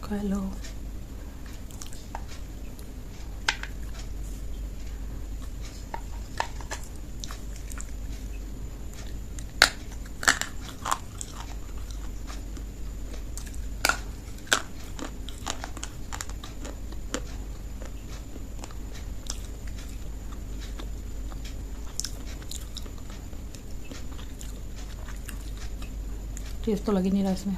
खा लो। टेस्ट तो लग ही नहीं रहा इसमें।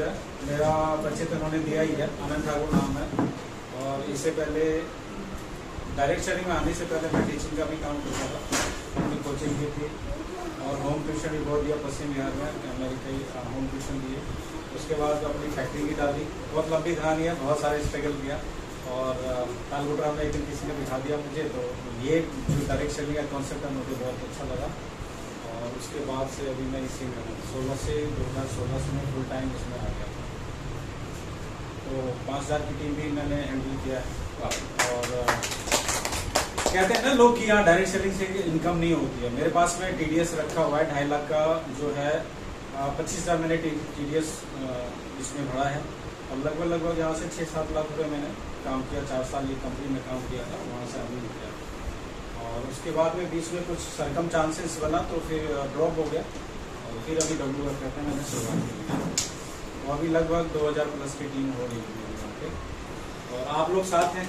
है, मेरा परिचय तो उन्होंने दिया ही है, आनंद ठाकुर नाम है। और इससे पहले डायरेक्ट शेयरिंग में आने से पहले मैं टीचिंग का भी काम करता था, अपनी कोचिंग की थी और होम ट्यूशन भी बहुत दिया पश्चिम बिहार में, मेरी कई होम ट्यूशन दिए। उसके बाद अपनी फैक्ट्री भी डाली, बहुत लंबी कहानी है, बहुत सारे स्ट्रगल किया। और तालगुटरा में एक दिन किसी ने बिठा दिया मुझे, तो ये जो डायरेक्ट शेयरिंग का कॉन्सेप्ट है मुझे बहुत अच्छा लगा। और उसके बाद से अभी मैं इसी में 2016 से मैं फुल टाइम इसमें आ गया था। तो 5000 की टीम भी मैंने हैंडल किया है। और कहते हैं ना लोग कि यहाँ डायरेक्ट सेलिंग से इनकम नहीं होती है। मेरे पास में TDS रखा हुआ है 2.5 लाख का, जो है 25,000 मैंने TDS इसमें भरा है। और लगभग यहाँ से 6-7 लाख रुपये मैंने काम किया, 4 साल ये कंपनी में काम किया था, वहाँ से अभी किया। और उसके बाद में बीच में कुछ सरकम चांसेस बना तो फिर ड्रॉप हो गया। और फिर अभी WFF में मैंने शुरुआत की, तो अभी लगभग 2000 प्लस की टीम हो रही है यहाँ पे। और आप लोग साथ हैं,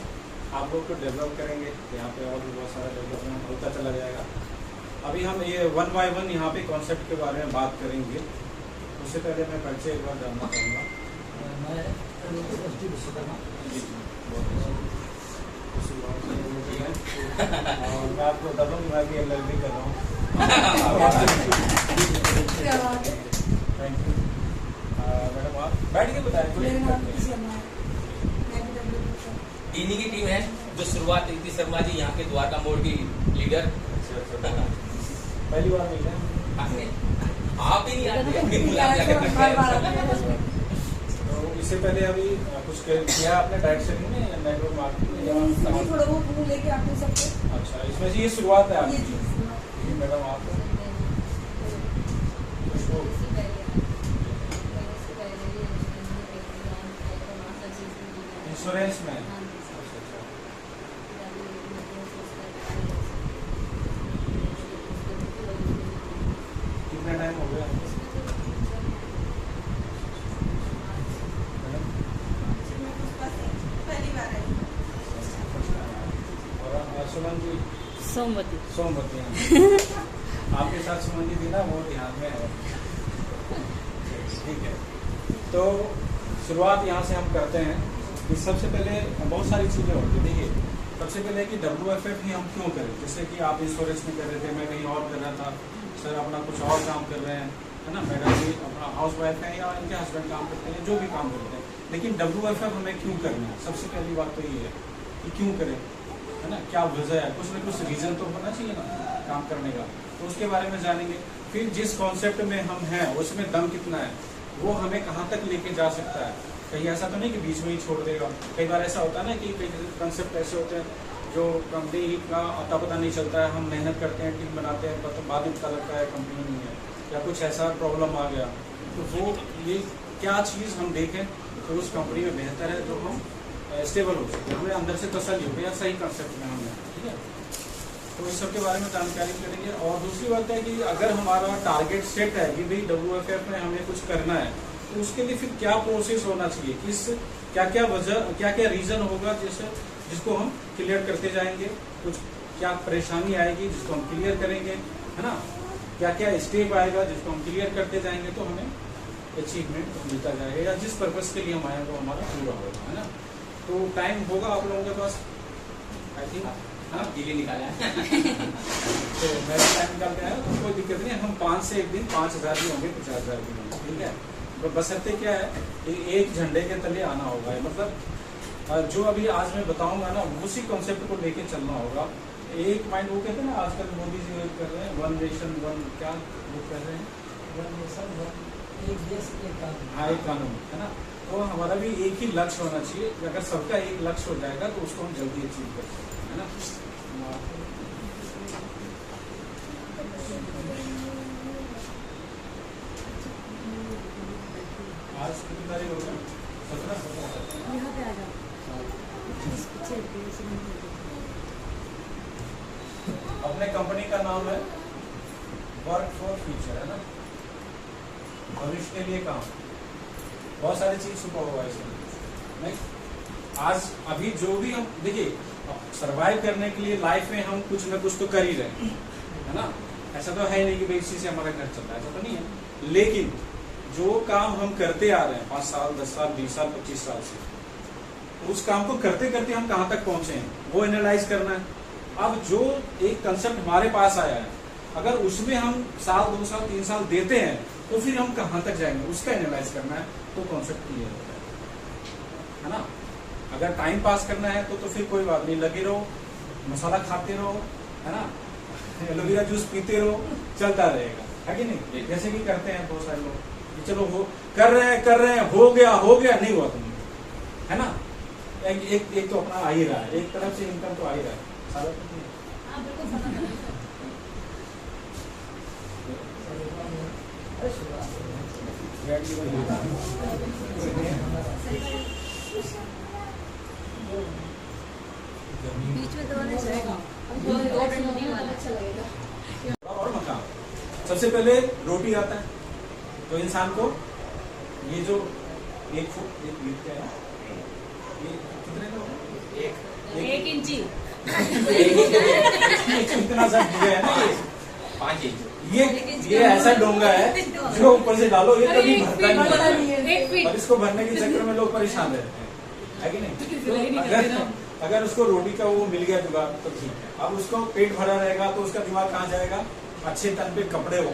आप लोग को डेवलप करेंगे, यहाँ पे और भी बहुत सारा डेवलपमेंट होता चला जाएगा। अभी हम ये 1 by 1 यहाँ पे कॉन्सेप्ट के बारे में बात करेंगे। उससे पहले मैं परिचय एक बार जानना चाहूँगा। और मैं आपको बता दूँ कि मैं भी LLB कर रहा हूँ। थैंक यू मैडम, आप बैठ के बताएं। इन्हीं की टीम है जो शुरुआत रीति शर्मा जी यहाँ के द्वारका मोड़ की लीडर। पहली बार मिले आप ही नहीं आते। तो इससे पहले अभी कुछ किया आपने डायरेक्ट सेलिंग में या नेटवर्क मार्केटिंग? थोड़ा वो लेके आते सबको। अच्छा, इसमें से ये शुरुआत है आपकी। मैडम आप इंश्योरेंस में? कितना टाइम हो गया? पहली बार आई। और सुमन जी? सोमवती आपके साथ सुमन जी थी ना, वो ध्यान में है। ठीक है, तो शुरुआत यहाँ से हम करते हैं कि सबसे पहले बहुत सारी चीज़ें होती हैं। देखिए, सबसे पहले कि WFF ही हम क्यों करें। जैसे कि आप इंश्योरेंस में कर रहे थे, मैं कहीं और कर रहा था, सर अपना कुछ और काम कर रहे हैं, है ना। मैडम भी अपना हाउस वाइफ है या इनके हस्बैंड काम करते हैं, जो भी काम करते हैं, लेकिन WFF हमें क्यों करना है। सबसे पहली बात तो ये है कि क्यों करें, है ना, क्या वजह है, कुछ ना कुछ रीज़न तो होना चाहिए ना काम करने का। तो उसके बारे में जानेंगे। फिर जिस कॉन्सेप्ट में हम हैं उसमें दम कितना है, वो हमें कहाँ तक लेके जा सकता है। कहीं ऐसा तो नहीं कि बीच में ही छोड़ देगा। कई बार ऐसा होता है ना कि कई कंसेप्ट ऐसे होते हैं जो कंपनी का अता पता नहीं चलता है, हम मेहनत करते हैं, टीम बनाते हैं, तो बाद में पता लगता है कंपनी नहीं है, या कुछ ऐसा प्रॉब्लम आ गया। तो वो ये क्या चीज़ हम देखें तो उस कंपनी में बेहतर है, जो हम स्टेबल हो सके, हमें अंदर से तसल्ली हो या सही कंसेप्ट में हम हैं। ठीक है, तो इस सब के बारे में जानकारी करेंगे। और दूसरी बात है कि अगर हमारा टारगेट सेट है कि भाई WFF में हमें कुछ करना है, तो उसके लिए फिर क्या प्रोसेस होना चाहिए, किस क्या क्या वजह, क्या क्या रीज़न होगा जिसको हम क्लियर करते जाएंगे, कुछ क्या परेशानी आएगी जिसको हम क्लियर करेंगे, है ना, क्या क्या स्टेप आएगा जिसको हम क्लियर करते जाएंगे, तो हमें अचीवमेंट मिलता जाएगा, या जिस पर्पज़ के लिए हम आए वो हमारा पूरा होगा, है ना। तो टाइम होगा आप लोगों के पास, आई थिंक आप डिले निकाला है। तो मैं टाइम निकाल के आया, तो कोई दिक्कत नहीं। हम 5 से एक दिन 5000 भी होंगे, 50,000 भी होंगे, ठीक है। तो बशर्ते क्या है कि एक झंडे के तले आना होगा, मतलब जो अभी आज मैं बताऊंगा ना, उसी कॉन्सेप्ट को लेके चलना होगा। एक माइंड, वो कहते हैं ना आजकल मोदी जी कर रहे हैं 1 नेशन 1, क्या वो कह रहे हैं, 1 नेशन 1 एक देश एक कानून, हाँ एक कानून, है ना। तो हमारा भी एक ही लक्ष्य होना चाहिए। अगर सबका एक लक्ष्य हो जाएगा तो उसको हम जल्दी अचीव कर सकते हैं, है ना। आज कितनी तारीख हो गई? 17। यहाँ पे आ जाओ। अपने कंपनी का नाम है वर्क फॉर फ्यूचर, है ना, भविष्य के लिए काम। बहुत सारी चीज छुपा हुआ है इसमें, नहीं। आज अभी जो भी हम देखिए, सरवाइव करने के लिए लाइफ में हम कुछ ना कुछ तो कर ही रहे हैं, है ना। ऐसा तो है नहीं कि भाई इसी से हमारा घर चल रहा है, ऐसा तो नहीं है। लेकिन जो काम हम करते आ रहे हैं 5 साल 10 साल 20 साल 25 साल से, उस काम को करते करते हम कहाँ तक पहुंचे हैं वो एनालाइज करना है। अब जो एक कंसेप्ट हमारे पास आया है, अगर उसमें हम साल 2 साल 3 साल देते हैं तो फिर हम कहाँ तक जाएंगे उसका एनालाइज करना है, तो कॉन्सेप्ट क्लियर होता है ना। अगर टाइम पास करना है तो फिर कोई बात नहीं, लगे रहो, मसाला खाते रहो, है ना, एलोवेरा जूस पीते रहो, चलता रहेगा, है कि नहीं। जैसे कि करते हैं बहुत सारे लोग कि चलो वो कर रहे हैं हो गया नहीं हुआ तुम, है ना। एक तो अपना आ ही रहा है, एक तरफ से इनकम तो आ ही रहा है, सारा तो नहीं। हाँ, बिल्कुल समझ रहे हैं। बीच में दबाने जाएगा अच्छा लगेगा। और मकान सबसे पहले रोटी आता है, तो इंसान को ये जो एक फुट एक क्या है, ये कितने का होगा? 1 इंची इतना सा डोंगा है ना, ये 5 इंच। ये ऐसा डोंगा है जो ऊपर से डालो ये कभी भरता नहीं है, 1 फीट और इसको भरने के चक्कर में लोग परेशान रहते हैं, है कि नहीं। तो अगर उसको रोटी का वो मिल गया जुगाड़ तो ठीक है। अब उसको पेट भरा रहेगा तो उसका दिमाग कहाँ जाएगा, अच्छे तन पे कपड़े हो,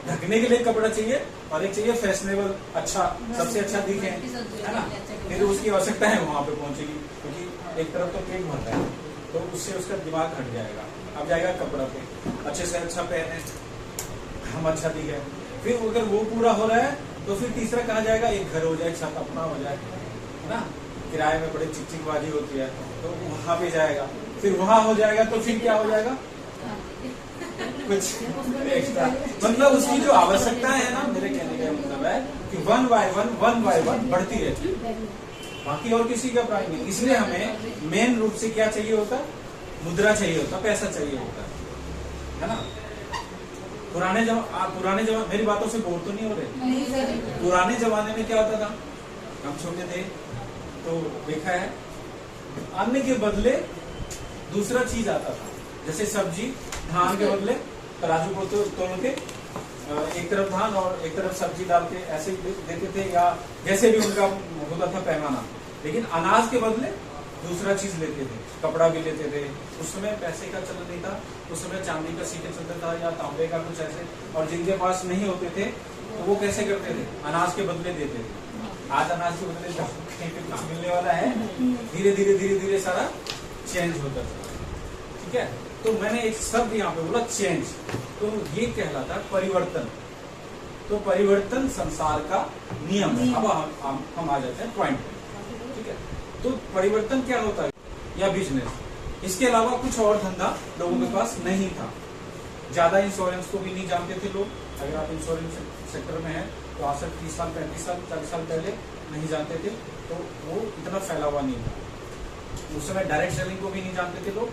ढकने के लिए कपड़ा चाहिए, और एक चाहिए फैशनेबल, अच्छा सबसे अच्छा दिखे, है ना, फिर उसकी आवश्यकता है वहां पे पहुंचेगी, क्योंकि एक तरफ तो पेट भर रहा है तो उससे उसका दिमाग हट जाएगा, अब जाएगा कपड़ा पे, अच्छे से अच्छा पहने, हम अच्छा दिखे। फिर अगर वो पूरा हो रहा है तो फिर तीसरा कहा जाएगा एक घर हो जाए, छत अपना हो जाए, है ना, किराए में बड़े चिकचिकबाजी होती है तो वहां पे जाएगा, फिर वहां हो जाएगा तो फिर क्या हो जाएगा, कुछ एक्स्ट्रा, मतलब उसकी जो आवश्यकता है ना, मेरे कहने का मतलब है कि 1 बाय 1 बढ़ती रहती है, बाकी और किसी का प्राइस नहीं। इसलिए हमें मेन रूप से क्या चाहिए होता, मुद्रा चाहिए होता, पैसा चाहिए होता है ना। पुराने जमाने मेरी बातों से बोर तो नहीं हो रहे। पुराने जमाने में क्या होता था, हम छोटे थे तो देखा है, अन्न के बदले दूसरा चीज आता था, जैसे सब्जी, धान के बदले तराजू को तोड़ के एक तरफ धान और एक तरफ सब्जी डाल के ऐसे देते थे, या जैसे भी उनका होता था पैमाना। लेकिन अनाज के बदले दूसरा चीज लेते थे, कपड़ा भी लेते थे। उस समय पैसे का चलन नहीं था, उस समय चांदी का सिक्के चलता था या तांबे का कुछ ऐसे, और जिनके पास नहीं होते थे तो वो कैसे करते थे, अनाज के बदले देते थे। आज अनाज के बदले कहीं पे कुछ मिलने वाला है, धीरे धीरे सारा चेंज होता था, ठीक है। तो मैंने एक शब्द यहाँ पे बोला चेंज, तो ये कहलाता है परिवर्तन। तो परिवर्तन संसार का नियम है। अब हम आ जाते हैं पॉइंट पे, ठीक है। तो परिवर्तन क्या होता है, या बिजनेस, इसके अलावा कुछ और धंधा लोगों के पास नहीं था। ज्यादा इंश्योरेंस को भी नहीं जानते थे लोग। अगर आप इंश्योरेंस सेक्टर में हैं तो आज से 30 साल 35 साल 40 साल पहले नहीं जानते थे, तो वो इतना फैला हुआ नहीं था। उस समय डायरेक्ट सेलिंग को भी नहीं जानते थे लोग,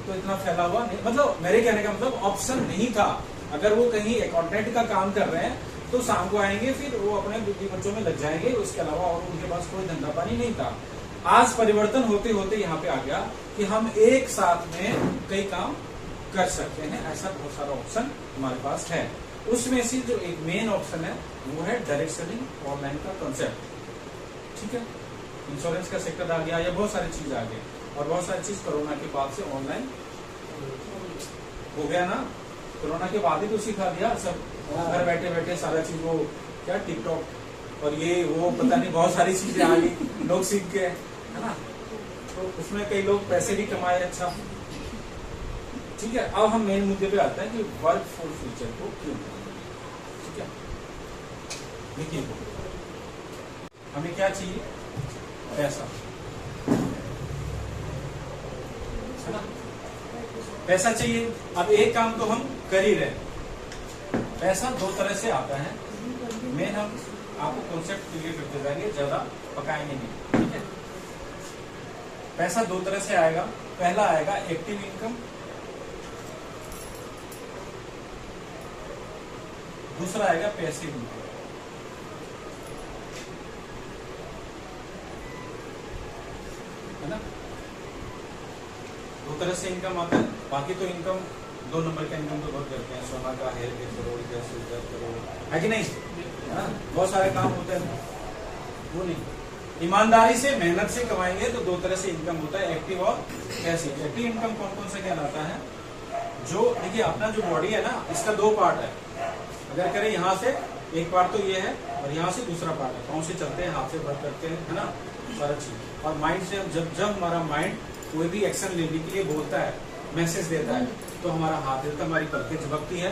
तो इतना फैला हुआ नहीं, मतलब मेरे कहने का मतलब ऑप्शन नहीं था। अगर वो कहीं अकाउंटेंट का काम कर रहे हैं तो शाम को आएंगे, फिर वो अपने बुद्धि बच्चों में लग जाएंगे, उसके अलावा और उनके पास कोई धंधा पानी नहीं था। आज परिवर्तन होते होते यहाँ पे आ गया कि हम एक साथ में कई काम कर सकते हैं, ऐसा बहुत सारा ऑप्शन हमारे पास है। उसमें से जो एक मेन ऑप्शन है वो है डायरेक्ट सेलिंग, ऑनलाइन का कंसेप्ट, ठीक है। इंश्योरेंस का सेक्टर आ गया, या बहुत सारी चीज आ गई, और बहुत सारी चीज कोरोना के बाद से ऑनलाइन हो गया ना। कोरोना के बाद ही तो सिखा दिया सब, घर बैठे बैठे सारा चीज, वो क्या टिकटॉक और ये वो पता नहीं बहुत सारी चीजें आ गई, लोग सीख गए, है ना। तो उसमें कई लोग पैसे भी कमाए, अच्छा, ठीक है। अब हम मेन मुद्दे पे आते हैं कि वर्क फॉर फ्यूचर को क्यों, ठीक है। देखिए हमें क्या चाहिए, पैसा, है ना, पैसा चाहिए। अब एक काम तो हम कर ही रहे, पैसा 2 तरह से आता है। मेन हम आपको कॉन्सेप्ट क्लियर करते जाएंगे, ज्यादा पकाएंगे नहीं, ठीक है। पैसा 2 तरह से आएगा। पहला आएगा एक्टिव इनकम, दूसरा आएगा पैसिव इनकम, है ना। 2 तरह से इनकम आता है, बाकी तो इनकम 2 नंबर का इनकम तो बहुत करते हैं, सोना का हेयर केयर करो, गैस करो, है कि नहीं? है ना? बहुत सारे काम होते हैं, वो नहीं। ईमानदारी से मेहनत से कमाएंगे तो 2 तरह से इनकम होता है, एक्टिव और पैसिव। एक्टिव इनकम कौन कौन सा कहलाता है? जो देखिए अपना जो बॉडी है ना, इसका 2 पार्ट है। अगर करें यहाँ से एक पार्ट तो ये है और यहाँ से दूसरा पार्ट है। पाँव से चलते हैं, हाथ से वर्क करते हैं, है ना, सारा चीज। और माइंड से जब हमारा माइंड कोई भी एक्शन लेने के लिए बोलता है, मैसेज देता है, तो हमारा हाथ हिलता है, हमारी पलकें झपकती है,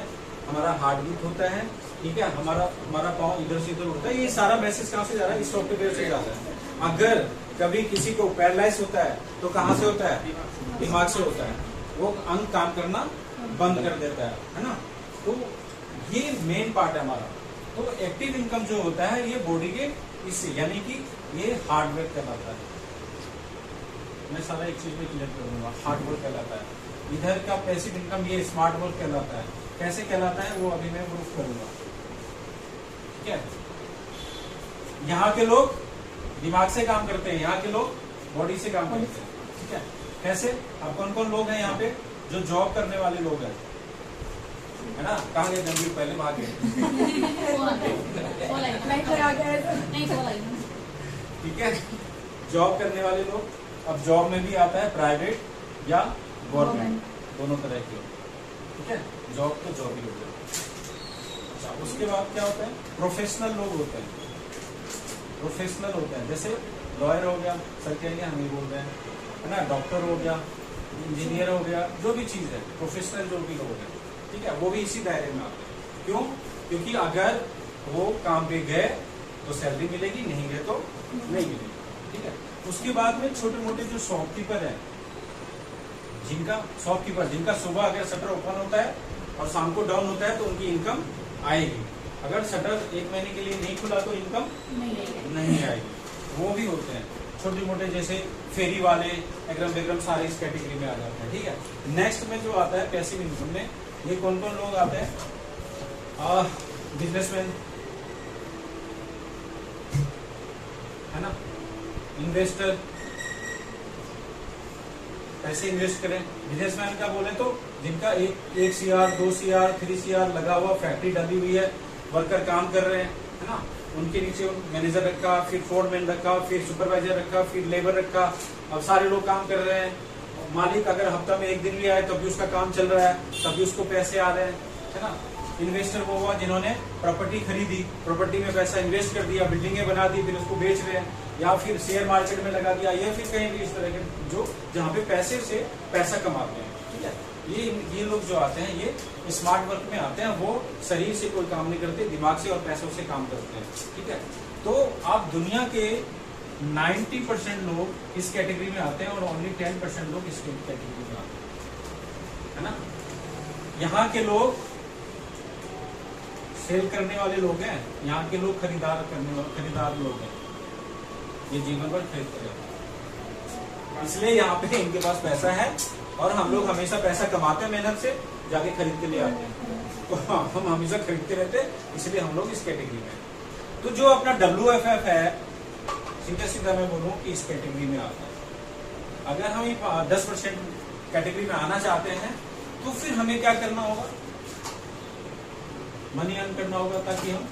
हमारा हार्ट बीट होता है, ठीक है, हमारा पाँव इधर से इधर उठता है। ये सारा मैसेज कहाँ से जा रहा है? इस सॉफ्टवेयर से जाता है। अगर कभी किसी को पैरालाइज होता है तो कहाँ से होता है? दिमाग से होता है। वो अंग काम करना बंद कर देता है ना? तो ये मेन पार्ट है हमारा। तो एक्टिव इनकम जो होता है ये बॉडी के इससे, यानी कि ये हार्डवर्क कहलाता है। मैं सारा एक चीज में क्लियर करूंगा, हार्डवर्क कहलाता है। इधर का पैसिव इनकम ये स्मार्ट वर्क कहलाता है। कैसे कहलाता है वो अभी मैं प्रूफ करूंगा, ठीक है? यहाँ के लोग दिमाग से काम करते हैं, यहाँ के लोग बॉडी से काम करते हैं, ठीक है? कैसे? अब कौन कौन लोग हैं यहाँ पे जो जॉब करने वाले लोग हैं, है ना? कहाँ गए जंगल? पहले भागे, ठीक है? जॉब करने वाले लोग, अब जॉब में भी आता है प्राइवेट या गवर्नमेंट, दोनों तरह के, ठीक है? जॉब तो जॉब ही होता है। अच्छा, उसके बाद क्या होता है? प्रोफेशनल लोग होते हैं। प्रोफेशनल होते हैं जैसे लॉयर हो गया, सर कहेंगे हम ही बोल रहे हैं, है ना? डॉक्टर हो गया, इंजीनियर हो गया, जो भी चीज है, प्रोफेशनल जो भी लोग हैं, ठीक है, वो भी इसी दायरे में आते हैं। क्यों? क्योंकि अगर वो काम पे गए तो सैलरी मिलेगी, नहीं गए तो नहीं मिलेगी, ठीक है? उसके बाद में छोटे मोटे जो शॉपकीपर है, जिनका सुबह अगर शटर ओपन होता है और शाम को डाउन होता है तो उनकी इनकम आएगी। अगर शटर 1 महीने के लिए नहीं खुला तो इनकम नहीं आएगी। वो भी होते हैं छोटे मोटे, जैसे फेरी वाले, एग्रम बेग्रम, सारे इस कैटेगरी में आ जाते हैं, ठीक है? नेक्स्ट में जो आता है पैसिव इनकम में, ये कौन कौन लोग आते हैं? बिजनेसमैन, है ना? इन्वेस्टर, पैसे इन्वेस्ट करें। बिजनेसमैन का बोले तो जिनका 1 CR 2 CR 3 CR लगा हुआ, फैक्ट्री डाली हुई है, वर्कर काम कर रहे हैं, है ना? उनके नीचे मैनेजर रखा, फिर फोरमैन रखा, फिर सुपरवाइजर रखा, फिर लेबर रखा, अब सारे लोग काम कर रहे हैं। मालिक अगर हफ्ता में 1 दिन भी आए तब भी उसका काम चल रहा है, तब भी उसको पैसे आ रहे हैं, है ना? इन्वेस्टर वो हुआ जिन्होंने प्रॉपर्टी खरीदी, प्रॉपर्टी में पैसा इन्वेस्ट कर दिया, बिल्डिंगें बना दी, फिर उसको बेच रहे हैं, या फिर शेयर मार्केट में लगा दिया, या फिर कहीं भी इस तरह के जो जहाँ पे पैसे से पैसा कमाते हैं, ठीक है? ये लोग जो आते हैं ये स्मार्ट वर्क में आते हैं। वो शरीर से कोई काम नहीं करते, दिमाग से और पैसों से काम करते हैं, ठीक है? तो आप दुनिया के 90% लोग इस कैटेगरी में आते हैं और ओनली 10% लोग इस कैटेगरी में आते हैं, है ना? यहाँ के लोग सेल करने वाले लोग हैं, यहाँ के लोग खरीदार लोग हैं, ये जीवन भर खरीदते हैं। इसलिए यहाँ पे इनके पास पैसा है और हम लोग हमेशा पैसा कमाते हैं, मेहनत से जाके खरीद के ले आते हैं। तो हम हमेशा खरीदते रहते हैं, इसलिए हम लोग इस कैटेगरी में। तो जो अपना WFF है, सीधा मैं बोलूँ कि इस कैटेगरी में आता है। अगर हम 10% कैटेगरी में आना चाहते हैं तो फिर हमें क्या करना होगा? मनी अर्न करना होगा, ताकि हम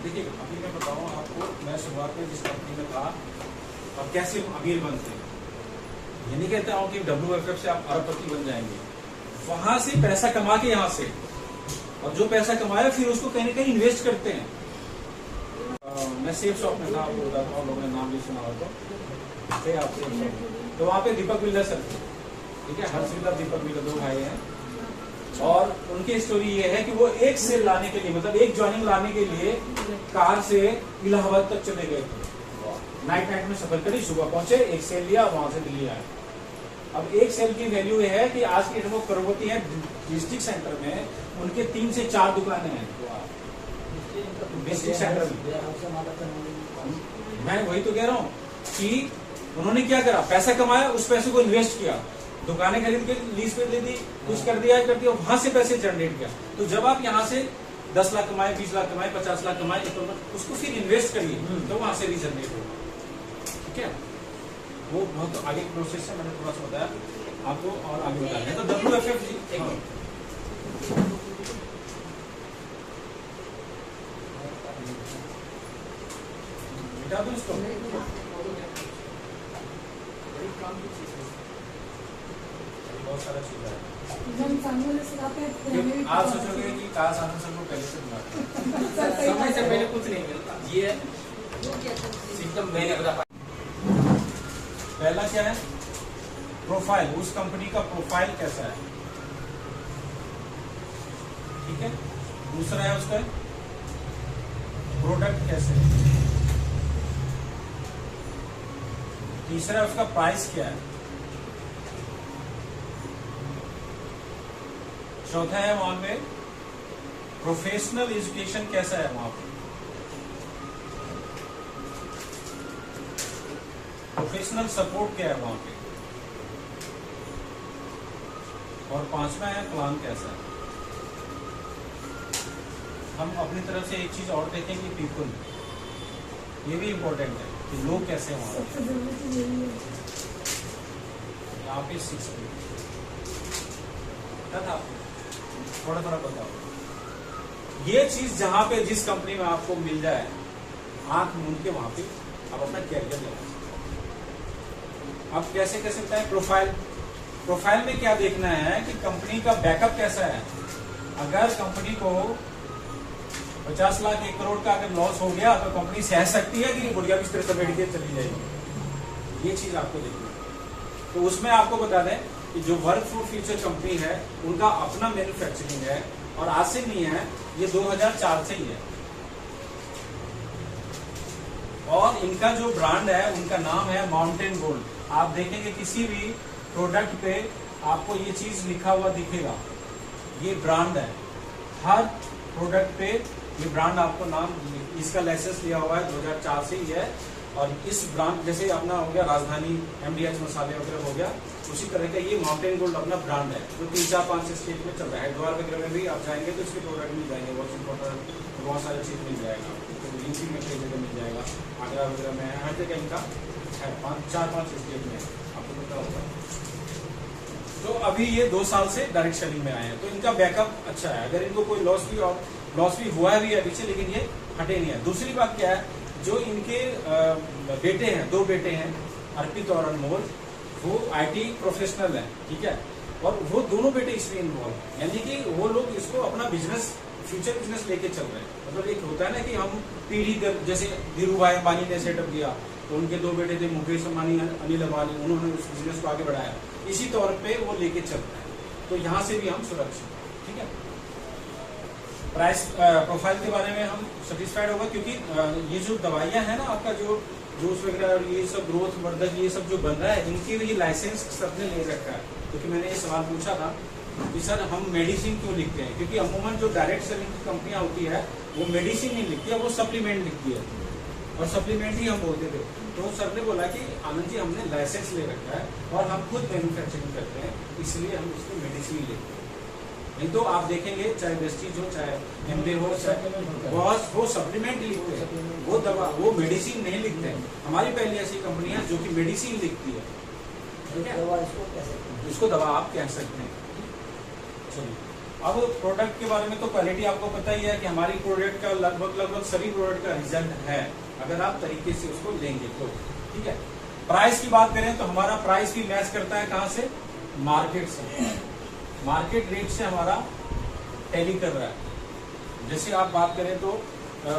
देखिए अभी मैं बताऊँ आपको, मैं शुरुआत में जिस कंपनी में था और कैसे हम अमीर बनते हैं। ये नहीं कहता हूँ कि WFF से आप अरबपति बन जाएंगे, वहां से पैसा कमा के यहाँ से, और जो पैसा कमाया फिर उसको कहीं ना कहीं इन्वेस्ट करते हैं। मैं सेफ शॉप में था, आपको बताता हूँ, लोगों ने नाम भी सुना हो तो वहाँ पे दीपक बिल्डर सर थे, ठीक है? हर्षविदा दीपक बिल्डर 2 भाई हैं, और उनकी स्टोरी ये है कि वो एक सेल लाने के लिए, मतलब एक ज्वाइनिंग लाने के लिए कार से इलाहाबाद तक चले गए थे। नाइट में सफर करी, सुबह पहुंचे, एक सेल लिया, वहां से दिल्ली आए। अब एक सेल की वैल्यू ये है कि आज की डेट में करोड़पति है, डिस्ट्रिक्ट सेंटर में उनके 3 से 4 दुकानें हैं डिस्ट्रिक्ट सेंटर में। मैं वही तो कह रहा हूँ कि उन्होंने क्या करा, पैसा कमाया, उस पैसे को इन्वेस्ट किया, दुकानें खरीद के लीज पे दे दी, कुछ कर दिया, वहां से पैसे जनरेट किया। तो जब आप यहाँ से 10 लाख कमाए, 20 लाख कमाए, 50 लाख कमाए, तो उसको फिर इन्वेस्ट करिए, तो वहां से भी जनरेट होगा, ठीक है? वो बहुत आगे प्रोसेस है, मैंने थोड़ा सा बताया। आपको और आगे बताते हैं। तो WFF जी, एक मिनट। मिटा दो इसको। बहुत सारा चीज है। आप सोचोगे कि काश आनंद सर को पहले से बुलाते। समय से पहले कुछ नहीं मिलता, ये सिस्टम मैंने बता पाया। पहला क्या है? प्रोफाइल, उस कंपनी का प्रोफाइल कैसा है, ठीक है। दूसरा है उसका प्रोडक्ट कैसे है। तीसरा है उसका प्राइस क्या है। चौथा है वहां पे प्रोफेशनल एजुकेशन कैसा है वहां पे, प्रोफेशनल सपोर्ट क्या है वहां पे, और पांचवा है प्लान कैसा है। हम अपनी तरफ से एक चीज और देखेंगे, पीपल, ये भी इंपॉर्टेंट है कि लोग कैसे हैं वहां पे। यहाँ पे 6 था, थोड़ा थोड़ा बताओ। ये चीज जहां पे जिस कंपनी में आपको मिल जाए, आंख मूंद के वहां पे आप अपना कैरियर लगा सकते हैं। अब कैसे कर सकते हैं? प्रोफाइल, प्रोफाइल में क्या देखना है कि कंपनी का बैकअप कैसा है। अगर कंपनी को 50 लाख 1 करोड़ का अगर लॉस हो गया तो कंपनी सह सकती है कि गुड़िया बिस्तर समेट के चली जाएगी, ये चीज आपको देखनी है। तो उसमें आपको बता दें कि जो वर्क फूड फ्यूचर कंपनी है उनका अपना मैन्युफैक्चरिंग है, और आज से नहीं है, ये 2004 से ही है। और इनका जो ब्रांड है उनका नाम है माउंटेन गोल्ड। आप देखेंगे किसी भी प्रोडक्ट पे आपको ये चीज लिखा हुआ दिखेगा, ये ब्रांड है। हर प्रोडक्ट पे ये ब्रांड आपको नाम, इसका लाइसेंस लिया हुआ है 2004 से ही है। और इस ब्रांड जैसे अपना हो गया राजधानी, MDH मसाले वगैरह हो गया, उसी तरह का ये माउंटेन गोल्ड अपना ब्रांड है, जो 3-4-5 स्टेट में चल रहा है। हरिद्वार वगैरह में भी आप जाएंगे तो इसके प्रोडक्ट मिल जाएंगे, बहुत सारी चीज मिल जाएगा। तो यूपी में कई जगह मिल जाएगा, आगरा वगैरह में, हर जगह इनका है, 4-5 स्टेट में आपको पता होगा। तो अभी ये 2 साल से डायरेक्ट सेलिंग में आए हैं, तो इनका बैकअप अच्छा है। अगर इनको कोई लॉस भी हुआ भी है पीछे, लेकिन ये हटे नहीं है। दूसरी बात क्या है, जो इनके बेटे हैं, 2 बेटे हैं, अर्पित और अनमोल, वो IT प्रोफेशनल है, ठीक है। और वो दोनों बेटे इसमें इन्वॉल्व हैं, यानी कि वो लोग इसको अपना बिजनेस, फ्यूचर बिजनेस लेके चल रहे हैं। मतलब एक होता है ना कि हम पीढ़ी दर, जैसे धीरू भाई अंबानी ने सेटअप किया, तो उनके 2 बेटे थे, मुकेश अंबानी, अनिल अंबानी, उन्होंने उस बिजनेस को आगे बढ़ाया। इसी तौर पे वो लेके चल रहे हैं, तो यहाँ से भी हम सुरक्षित हैं, ठीक है। प्राइस प्रोफाइल के बारे में हम सेटिस्फाइड होगा, क्योंकि ये जो दवाइयाँ हैं ना, आपका जो जूस वगैरह और ये सब ग्रोथ वर्धक ये सब जो बन रहा है, इनके लिए लाइसेंस सबने ले रखा है। क्योंकि मैंने ये सवाल पूछा था कि सर हम मेडिसिन क्यों लिखते हैं, क्योंकि अमूमन जो डायरेक्ट सेलिंग की कंपनियां होती है वो मेडिसिन नहीं लिखती है, वो सप्लीमेंट लिखती है, और सप्लीमेंट ही हम बोलते थे। तो सर ने बोला कि आनंद जी हमने लाइसेंस ले रखा है और हम खुद मैन्युफैक्चरिंग करते हैं, इसलिए हम इसको मेडिसिन लिखते हैं। नहीं तो आप देखेंगे चाहे वेस्टीज हो, चाहे एमडे हो, वो सप्लीमेंट लिखते हैं, वो दवा, वो मेडिसिन नहीं लिखते हैं। हमारी पहली ऐसी कंपनी है जो कि मेडिसिन लिखती है, ठीक है, इसको दवा आप कह सकते हैं। चलिए, अब प्रोडक्ट के बारे में तो क्वालिटी आपको पता ही है कि हमारी प्रोडक्ट का लगभग सभी प्रोडक्ट का रिजल्ट है, अगर आप तरीके से उसको लेंगे तो, ठीक है। प्राइस की बात करें तो हमारा प्राइस भी मैच करता है कहां से, मार्केट से, मार्केट रेट से हमारा टैली कर रहा है। जैसे आप बात करें तो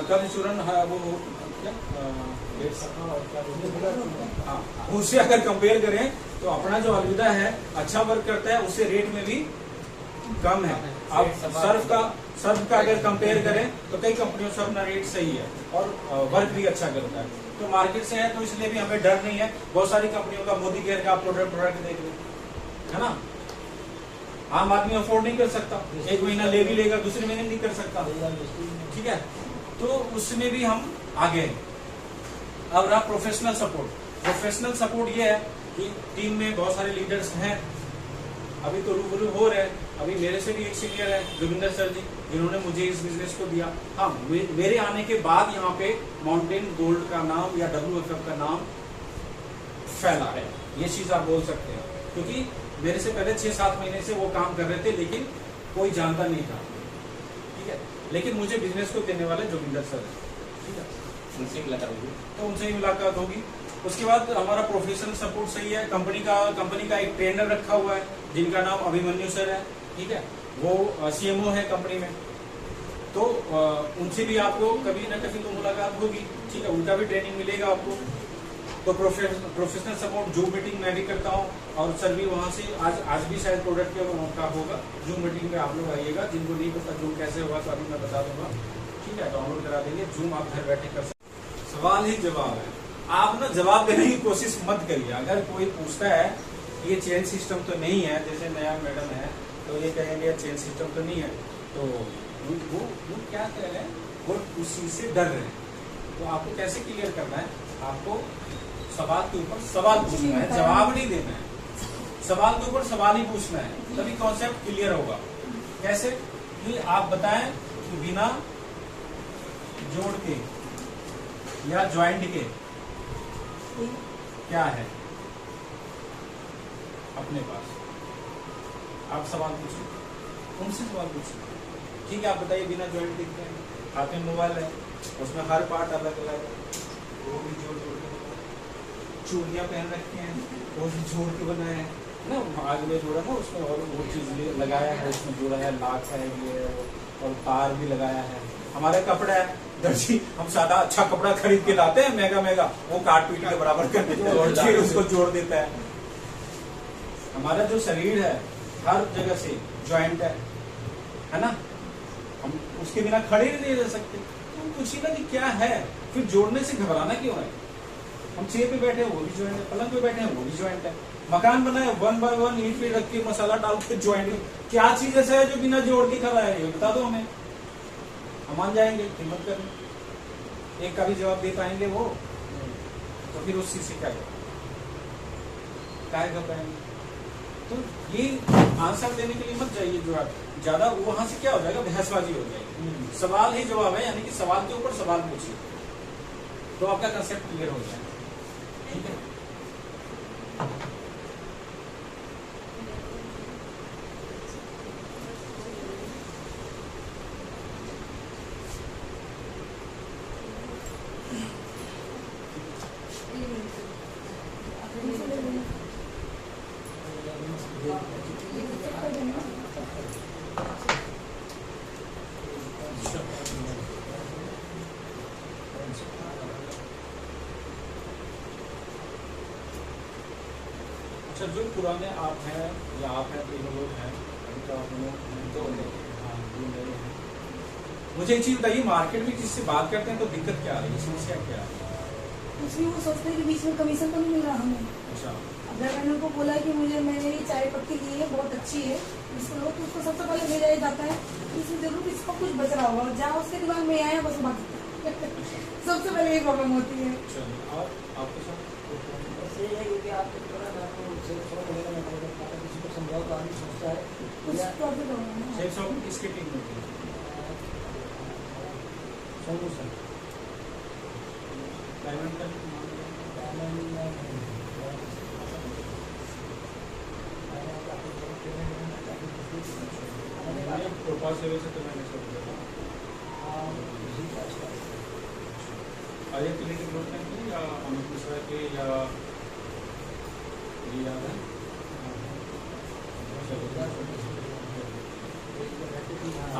कल चूरन वो हाँ, उससे अगर कंपेयर करें तो अपना जो अलविदा है अच्छा वर्क करता है, उससे रेट में भी कम है। अब सर्फ का अगर कंपेयर करें तो कई कंपनियों से अपना रेट सही है और वर्क भी अच्छा करता है, तो मार्केट से है, तो इसलिए भी हमें डर नहीं है। बहुत सारी कंपनियों का मोदी केयर का प्रोडक्ट देख लो, है ना, आम आदमी अफोर्ड नहीं कर सकता, एक महीना ले भी लेगा, दूसरे महीने नहीं कर सकता, ठीक है। तो उसमें भी हम आगे हैं। अब रहा प्रोफेशनल सपोर्ट। प्रोफेशनल सपोर्ट ये है कि टीम में बहुत सारे लीडर्स हैं, अभी तो रूबरू हो रहे हैं। अभी मेरे से भी एक सीनियर है जोगिंदर सर जी, जिन्होंने मुझे इस बिजनेस को दिया। हाँ, मेरे आने के बाद यहाँ पे माउंटेन गोल्ड का नाम या WFF का नाम फैला है, ये चीज आप बोल सकते हैं, क्योंकि मेरे से पहले 6-7 महीने से वो काम कर रहे थे, लेकिन कोई जानता नहीं था, ठीक है। लेकिन मुझे बिजनेस को देने वाले जोगिंदर सर है, ठीक है, उनसे मुलाकात होगी, तो उनसे ही मुलाकात होगी। उसके बाद हमारा प्रोफेशनल सपोर्ट सही है। कंपनी का एक ट्रेनर रखा हुआ है जिनका नाम अभिमन्यु सर है, ठीक है, वो सीएमओ है कंपनी में, तो उनसे भी आपको कभी ना कभी तो मुलाकात होगी, ठीक है, उनका भी ट्रेनिंग मिलेगा आपको। तो प्रोफेशनल सपोर्ट जूम मीटिंग मैं भी करता हूँ, और सर भी वहाँ से आज भी शायद प्रोडक्ट का होगा जूम मीटिंग में, आप लोग आइएगा। जिनको नहीं पता जूम कैसे होगा तो अभी मैं बता दूंगा, ठीक है, डाउनलोड करा देंगे जूम, आप घर बैठे कर सकते। सवाल ही जवाब है, आप ना जवाब देने की कोशिश मत करिए। अगर कोई पूछता है ये चेन सिस्टम तो नहीं है, जैसे नया मैडम है तो ये कहेंगे चेन सिस्टम तो नहीं है, तो वो क्या कह रहे हैं, वो उस चीज से डर रहे हैं। तो आपको कैसे क्लियर करना है, आपको सवाल के ऊपर सवाल पूछना है, जवाब नहीं देना है। सवाल के ऊपर सवाल ही पूछना है, तभी कॉन्सेप्ट क्लियर होगा। कैसे कि आप बताएं कि बिना जोड़ के या ज्वाइंट के क्या है अपने पास, आप सवाल पूछिए, उनसे सवाल पूछिए, ठीक है। आप बताइए बिना ज्वाइंट के क्या है, हाथ में मोबाइल है, उसमें हर पार्ट अलग अलग है, वो भी जोड़ के, चूड़ियाँ पहन रखी हैं वो भी जोड़ के बनाए हैं ना, आग में जोड़ा ना, उसमें और वो चीज लगाया है, उसमें जोड़ा है, लाख है ये, और तार भी लगाया है। हमारे कपड़ा है, दर्जी हम सादा अच्छा कपड़ा खरीद के लाते हैं महंगा, वो काट पीट के बराबर कर देते हैं और फिर उसको जोड़ देता है। हमारा जो शरीर है हर जगह से ज्वाइंट है ना, हम उसके बिना खड़े ही नहीं रह सकते। तुम पूछिए ना कि क्या है, फिर जोड़ने से घबराना क्यों है। हम चेयर पे बैठे हैं वो भी ज्वाइंट है, पलंग पे बैठे हैं वो भी ज्वाइंट है, मकान बना है 1 बाय 1 ईंट पे रख के मसाला डाल के ज्वाइंट। क्या चीज ऐसा है जो बिना जोड़ के खड़ा है, ये बता दो हमें, हम मान जाएंगे, हिम्मत करें। एक का भी जवाब दे पाएंगे वो, तो फिर उस चीज से क्या घबराएंगे। तो ये आंसर देने के लिए मत जाइए जो आप ज्यादा, वहां से क्या हो जाएगा, बहसबाजी हो जाएगी। सवाल ही जवाब है, यानी कि सवाल के ऊपर सवाल पूछिए, तो आपका कंसेप्ट क्लियर हो जाए, ठीक है। अच्छा, जो पुराने आप हैं या आप हैं, तीनों लोग हैं, तो आप लोग हाँ, मुझे एक चीज बताइए, मार्केट में जिससे बात करते हैं तो दिक्कत क्या आ रही है, समस्या क्या आ रही है? उसमें वो सोचते हैं कि बीच में कमीशन तो नहीं मिल रहा हमें। अच्छा, अगर मैंने उनको बोला कि मैंने ये चाय पत्ती ली है, बहुत अच्छी है, इसको लो, तो उसको सबसे पहले भेजा जाता है इसमें जरूर इसको कुछ बच रहा होगा, जहाँ उसके दिमाग में आया बस बात सबसे पहले ये प्रॉब्लम होती है। और आपके साथ यही है क्योंकि आप किसी को समझाओ तो आदमी सोचता है कुछ प्रॉफिट होगा ना। सेल्स शॉपिंग किसकी टीम में थी? सोनू सर, डायमंड का प्रोपास लेवल से तो मैंने सब किया अजय क्लिनिक ग्रोथ के या अमित मिश्रा के या ये याद है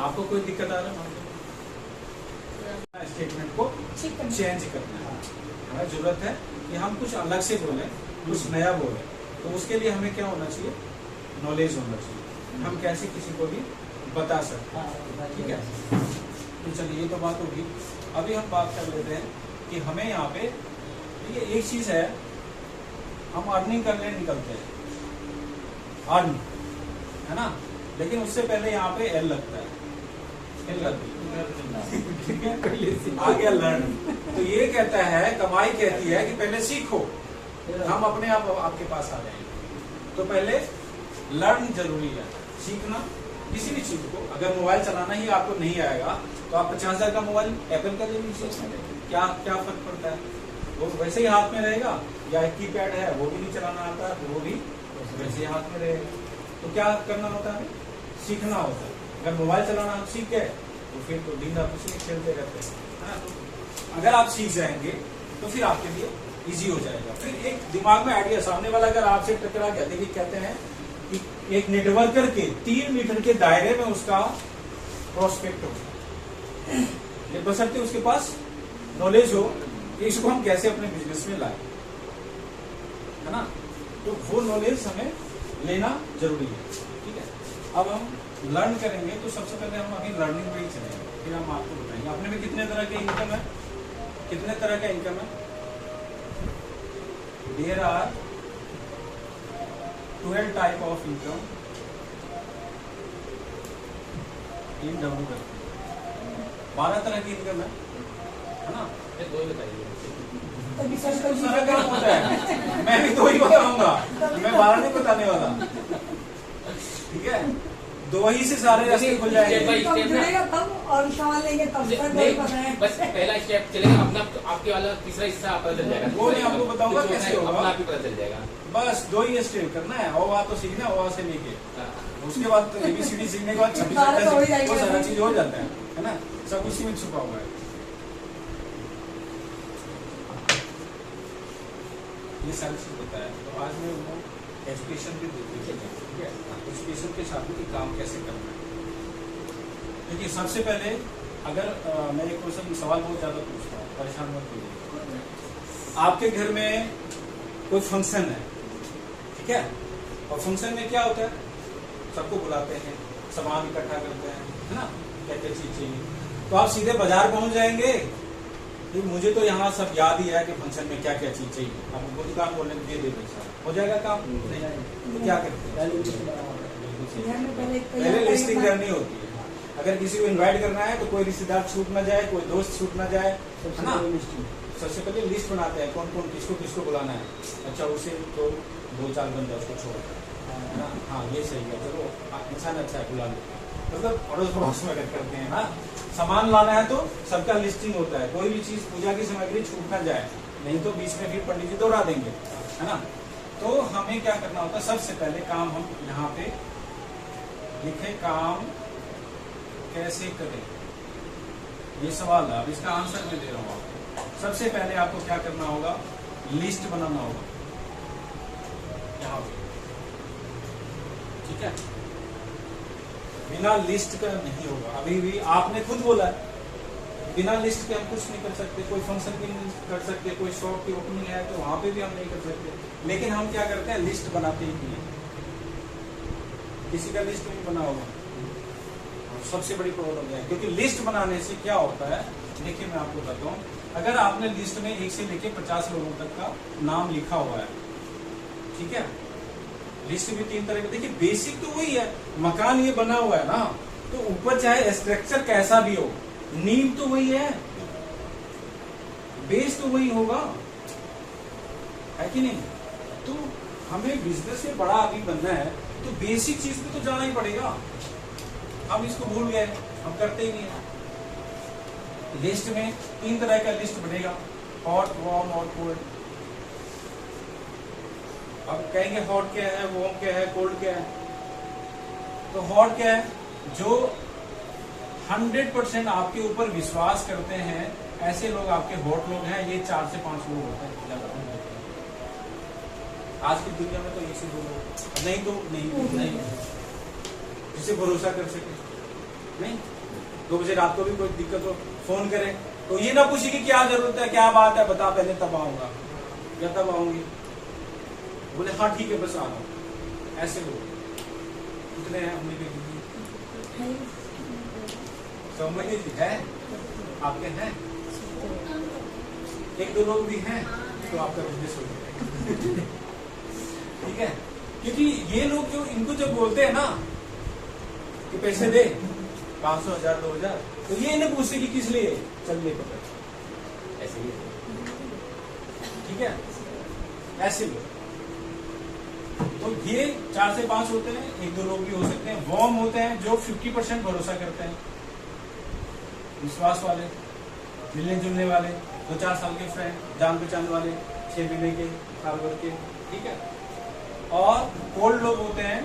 आपको कोई दिक्कत आ रहा है? स्टेटमेंट को चेंज करना है, हमें जरूरत है कि हम कुछ अलग से बोलें, कुछ नया बोलें, तो उसके लिए हमें क्या होना चाहिए, नॉलेज होना चाहिए, हम कैसे किसी को भी बता सकते हैं, ठीक है। तो चलिए ये तो बात होगी। अभी हम बात कर लेते हैं कि हमें यहाँ पे ये एक चीज है, हम अर्निंग करने निकलते हैं, अर्न है ना, लेकिन उससे पहले यहाँ पे एल लगता है, एल लगती है, ठीक है, आ गया लर्न। तो ये कहता है, कमाई कहती है कि पहले सीखो, हम अपने आप आपके पास आ जाएंगे। तो पहले लर्न जरूरी है, सीखना किसी भी चीज को। अगर मोबाइल चलाना ही आपको नहीं आएगा तो आप 50,000 का मोबाइल एप्पल का ले लीजिए, क्या क्या फर्क पड़ता है, वो वैसे ही हाथ में रहेगा। या कीपैड है वो भी नहीं चलाना आता है, वो भी वैसे ही हाथ में रहेगा। तो क्या करना होता है, सीखना होता है। अगर मोबाइल चलाना आप सीख गए तो फिर तो दिन रात उसी में खेलते रहते हैं, है ना। तो अगर आप सीख जाएंगे तो फिर आपके लिए इजी हो जाएगा। फिर एक दिमाग में आइडिया, सामने वाला अगर आपसे टकरा गया, देखिए कहते हैं कि एक नेटवर्कर के 3 मीटर के दायरे में उसका प्रोस्पेक्ट हो, ये बशर्ते उसके पास नॉलेज हो कि इसको हम कैसे अपने बिजनेस में लाए, है ना। तो वो नॉलेज हमें लेना जरूरी है, ठीक है। अब हम लर्न करेंगे तो सबसे पहले हम अभी लर्निंग पे ही चलेंगे, फिर हम आपको बताएंगे अपने में कितने तरह के इनकम है, कितने तरह का इनकम है। There are 12 type of income in WFF। 12 तरह की इनकम है ना। ये दो ही बताइए। तभी सर तो सारा काम होता है, मैं भी 2 ही बताऊंगा, मैं 12 नहीं बताने वाला, ठीक है। 2 ही से सारे रास्ते खुल जाएंगे। तब जुड़ेगा तब और सवाल लेंगे तब तक नहीं पता है। बस पहला स्टेप चलेगा अपना, आपके वाला तीसरा हिस्सा पता चल जाएगा। वो मैं आपको बताऊंगा कैसे होगा। अपना आप ही पता चल जाएगा। बस 2 ही स्टेप करना है, और तो सीखना है, तो से लेके हाँ। उसके बाद तो ABCD सीखने के बाद 26 सारा तो हो ही जाएगा। वो सारा चीज हो जाता है ना, सब उसी में छुपा हुआ है। ये सारी चीज बताया। तो आज मैं वो एजुकेशन भी देती है, ठीक है। एजुकेशन के साथ भी काम कैसे करना है। देखिए सबसे पहले अगर मैं एक क्वेश्चन सवाल बहुत ज्यादा पूछता हूँ, परेशान मत कीजिए। आपके घर में कोई फंक्शन है, ठीक है, और फंक्शन में क्या होता है, सबको बुलाते हैं, सामान इकट्ठा करते हैं, है ना, क्या क्या चीज चाहिए। तो आप सीधे बाजार पहुंच जाएंगे कि मुझे तो यहाँ सब याद ही है कि फंक्शन में क्या क्या चीज चाहिए, आप उनको दुकान बोलने दे पैसा, हो जाएगा काम। तो क्या करते हैं, पहले लिस्टिंग करनी होती है। अगर किसी को इनवाइट करना है तो कोई रिश्तेदार छूट ना जाए, कोई दोस्त छूट ना जाए, है ना। सबसे पहले लिस्ट बनाते हैं कौन कौन किसको किसको बुलाना है। अच्छा उसे तो 2-4 बंदा उसको छोड़, है ना। हाँ ये सही है, चलो इंसान अच्छा है, बुला लो, मतलब अड़ोस पड़ोस में करते हैं ना। सामान लाना है तो सबका लिस्टिंग होता है, कोई भी चीज पूजा की सामग्री छूट ना जाए, नहीं तो बीच में फिर पंडित जी दोहरा देंगे, है ना। तो हमें क्या करना होता है, सबसे पहले काम हम यहाँ पे लिखे, काम कैसे करें, ये सवाल है। अब इसका आंसर मैं दे रहा हूँ आपको। सबसे पहले आपको क्या करना होगा, लिस्ट बनाना होगा यहाँ पे, ठीक है। बिना लिस्ट का नहीं होगा। अभी भी आपने खुद बोला है बिना लिस्ट के हम कुछ नहीं कर सकते, कोई फंक्शन भी नहीं कर सकते, कोई शॉप की ओपनिंग है तो वहां पे भी हम नहीं कर सकते। लेकिन हम क्या करते हैं, लिस्ट बनाते ही नहीं, किसी का लिस्ट नहीं बना होगा, सबसे बड़ी प्रॉब्लम है। क्योंकि लिस्ट बनाने से क्या होता है, देखिए मैं आपको बताता हूँ, अगर आपने लिस्ट में 1 से लेके 50 लोगों तक का नाम लिखा हुआ है, ठीक है। लिस्ट भी 3 तरह के, देखिए बेसिक तो वही है, मकान ये बना हुआ है ना, तो ऊपर चाहे स्ट्रक्चर कैसा भी हो, नींव तो वही है, बेस तो वही होगा, है कि नहीं। तो हमें बिजनेस में बड़ा आदमी बनना है तो बेसिक चीज पे तो जाना ही पड़ेगा। हम इसको भूल गए, हम करते ही नहीं है। लिस्ट में 3 तरह का लिस्ट बनेगा, हॉट, वार्म और कोल्ड। अब कहेंगे हॉट क्या है, वार्म क्या है, कोल्ड क्या है। तो हॉट क्या है, जो 100% आपके ऊपर विश्वास करते हैं, ऐसे लोग आपके हॉट लोग हैं। ये 4 से 5 लोग होते हैं ज्यादा नहीं होते। आज की दुनिया में तो 1 से 2 लोग, नहीं तो नहीं जिसे भरोसा कर सके। नहीं 2 बजे रात को भी कोई दिक्कत हो, फोन करें तो ये ना पूछे कि क्या जरूरत है, क्या बात है, बता पहले, तब आऊंगा या तब आऊंगी, बोले हाँ ठीक है बस आ रहा हूं। ऐसे लोग कितने हैं हमने भी समझ है, आपके हैं 1-2 लोग भी हैं तो आपका बिजनेस हो जाएगा, ठीक है। क्योंकि ये लोग जो इनको जब बोलते हैं ना कि पैसे दे 500, 1000, 2000, तो ये नहीं पूछते कि किस लिए, चल ले पकड़, ऐसे ही, ठीक है। ऐसे लोग तो ये 4 से 5 होते हैं, 1-2 लोग भी हो सकते हैं। वार्म होते हैं जो 50% भरोसा करते हैं, विश्वास वाले, मिलने जुलने वाले, 2-4 साल के फ्रेंड, जान पहचान वाले, 6 महीने के, साल भर के, ठीक है। और कोल्ड लोग होते हैं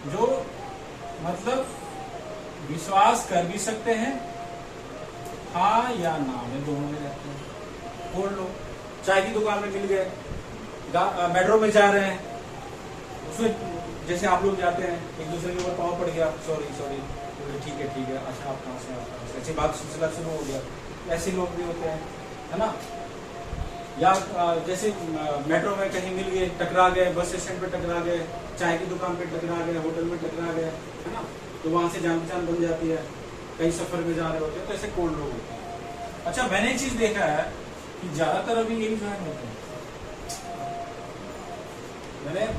जो मतलब विश्वास कर भी सकते हैं हाँ या ना में दोनों में रहते हैं। कोल्ड लोग चाय की दुकान में मिल गए, मेट्रो में जा रहे हैं, उसमें जैसे आप लोग जाते हैं एक दूसरे के ऊपर पाँव पड़ गया, सॉरी ठीक है, अच्छा आप कहाँ से, ऐसी बात सिलसिला शुरू हो गया। ऐसे लोग भी होते हैं, है ना। या जैसे मेट्रो में कहीं मिल गए, टकरा गए, बस स्टैंड पे टकरा गए, चाय की दुकान पे टकरा गए, होटल में टकरा गए, है ना, तो वहां से जान पहचान बन जाती है, कहीं सफर में जा रहे होते हैं, तो ऐसे कोल्ड लोग होते हैं। अच्छा, मैंने एक चीज देखा है कि ज्यादातर अभी यही ज्वाइन होते हैं,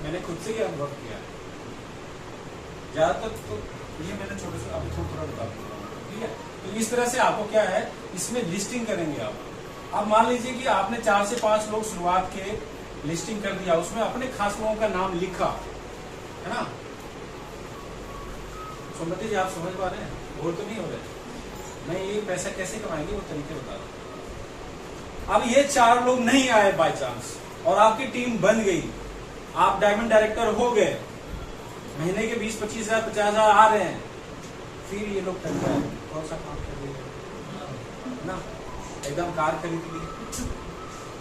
मैंने खुद से ही अनुभव किया है ज्यादातर। तो ये मैंने छोटे से अभी थोड़ा बता दूंगा, ठीक है। तो इस तरह से आपको क्या है, इसमें लिस्टिंग करेंगे आप। अब मान लीजिए कि आपने 4 से 5 लोग शुरुआत के लिस्टिंग कर दिया, उसमें अपने खास लोगों का नाम लिखा, है ना। सोमवती जी आप समझ पा रहे हैं, बोर तो नहीं हो रहे। मैं ये पैसा कैसे कमाएंगे वो तरीके बता रहा हूं। अब ये 4 लोग नहीं आए बाय चांस और आपकी टीम बन गई, आप डायमंड डायरेक्टर हो गए, महीने के 20-25 हजार 50 हजार आ रहे हैं, फिर ये लोग टक गए, कौन सा काम कर रहे हैं ना, एकदम कार खरीद ली,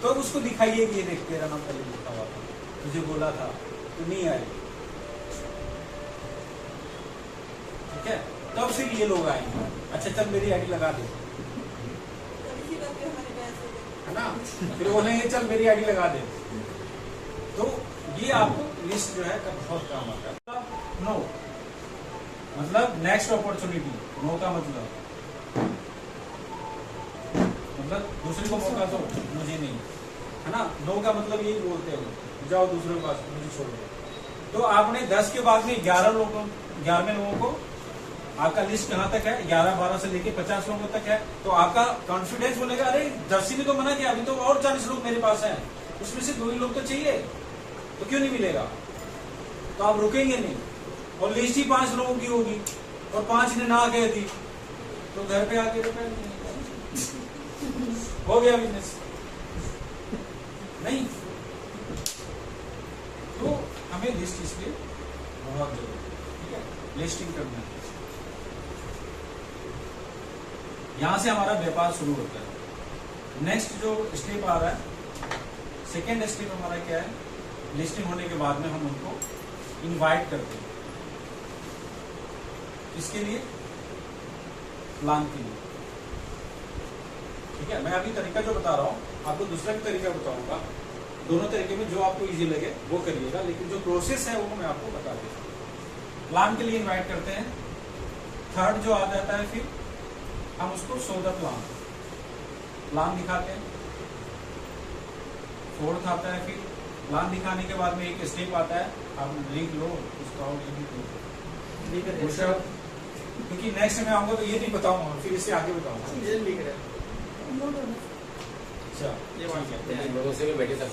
तो उसको दिखाइए कि ये देख तेरा नाम पहले लिखा हुआ था, तुझे बोला था, तू नहीं आई, ठीक है। तब फिर ये लोग आएंगे, अच्छा चल मेरी आईडी लगा दे, है ना, फिर बोलेंगे चल मेरी आईडी लगा दे। तो ये आपको लिस्ट जो है बहुत काम आता है। नो मतलब नेक्स्ट अपॉर्चुनिटी, नो का मतलब दूसरे को मौका दो, मुझे नहीं, है ना। नो का मतलब यही बोलते हैं, जाओ दूसरे के पास, मुझे छोड़ दो। तो आपने 10 के बाद में 11वें लोगों को, आपका लिस्ट कहाँ तक है, 11-12 से लेके 50 लोगों तक है, तो आपका कॉन्फिडेंस बोलेगा अरे दर्शी ने तो मना किया, अभी तो और 40 लोग मेरे पास हैं, उसमें से 2 ही लोग तो चाहिए, तो क्यों नहीं मिलेगा। तो आप रुकेंगे नहीं, और लिस्ट ही 5 लोगों की होगी और 5 ने ना कह दी, तो घर पे आके रुपए हो गया बिजनेस नहीं। तो हमें लिस्ट इसलिए बहुत जरूरी है, ठीक है, लिस्टिंग करना है। यहां से हमारा व्यापार शुरू होता है। नेक्स्ट जो स्टेप आ रहा है, सेकेंड स्टेप हमारा क्या है, लिस्टिंग होने के बाद में हम उनको इनवाइट करते हैं, इसके लिए प्लान के लिए, ठीक है। मैं अभी तरीका जो बता रहा हूँ आपको दूसरा भी तरीका बताऊंगा, दोनों तरीके में जो आपको इजी लगे वो करिएगा, लेकिन जो प्रोसेस है वो मैं आपको बता देता। प्लान के लिए इनवाइट करते हैं। थर्ड जो आ जाता है, फिर हम उसको शो द प्लान दिखाते हैं। फोर्थ आता है, फिर प्लान दिखाने के बाद में एक स्टेप आता है, आप लिख लो उसका, क्योंकि नेक्स्ट में आऊंगा तो ये नहीं बताऊंगा, फिर इससे आगे बताऊंगा। अच्छा भरोसे में बैठे था,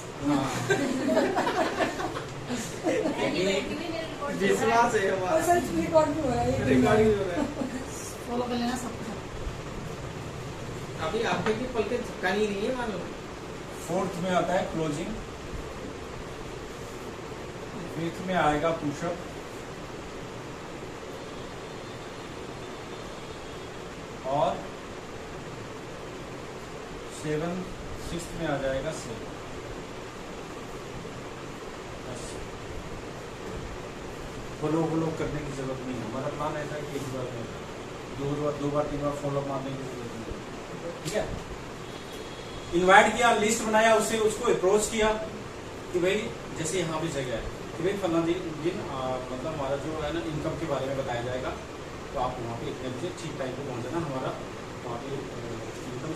विश्वास है हमारा, रिकॉर्ड भी हो रहा है, रिकॉर्डिंग हो रहा है। फॉलो कर लेना सब कुछ। अभी आपके की पल के झपकानी नहीं है मानो। फोर्थ में आता है क्लोजिंग, फिफ्थ में आएगा पुशअप, और 6th में आ जाएगा सेल। फॉलो करने की जरूरत नहीं है, हमारा प्लान ऐसा है कि एक बार में 2 बार 3 बार फॉलो मारने की जरूरत नहीं है, ठीक है। इनवाइट किया, लिस्ट बनाया, उससे उसको अप्रोच किया कि भाई जैसे यहाँ भी जगह है कि भाई फला दिन मतलब हमारा जो है ना इनकम के बारे में बताया जाएगा, तो आप वहाँ पे इतने बजे ठीक टाइम पे पहुँच जाना, हमारा वहाँ पे इनकम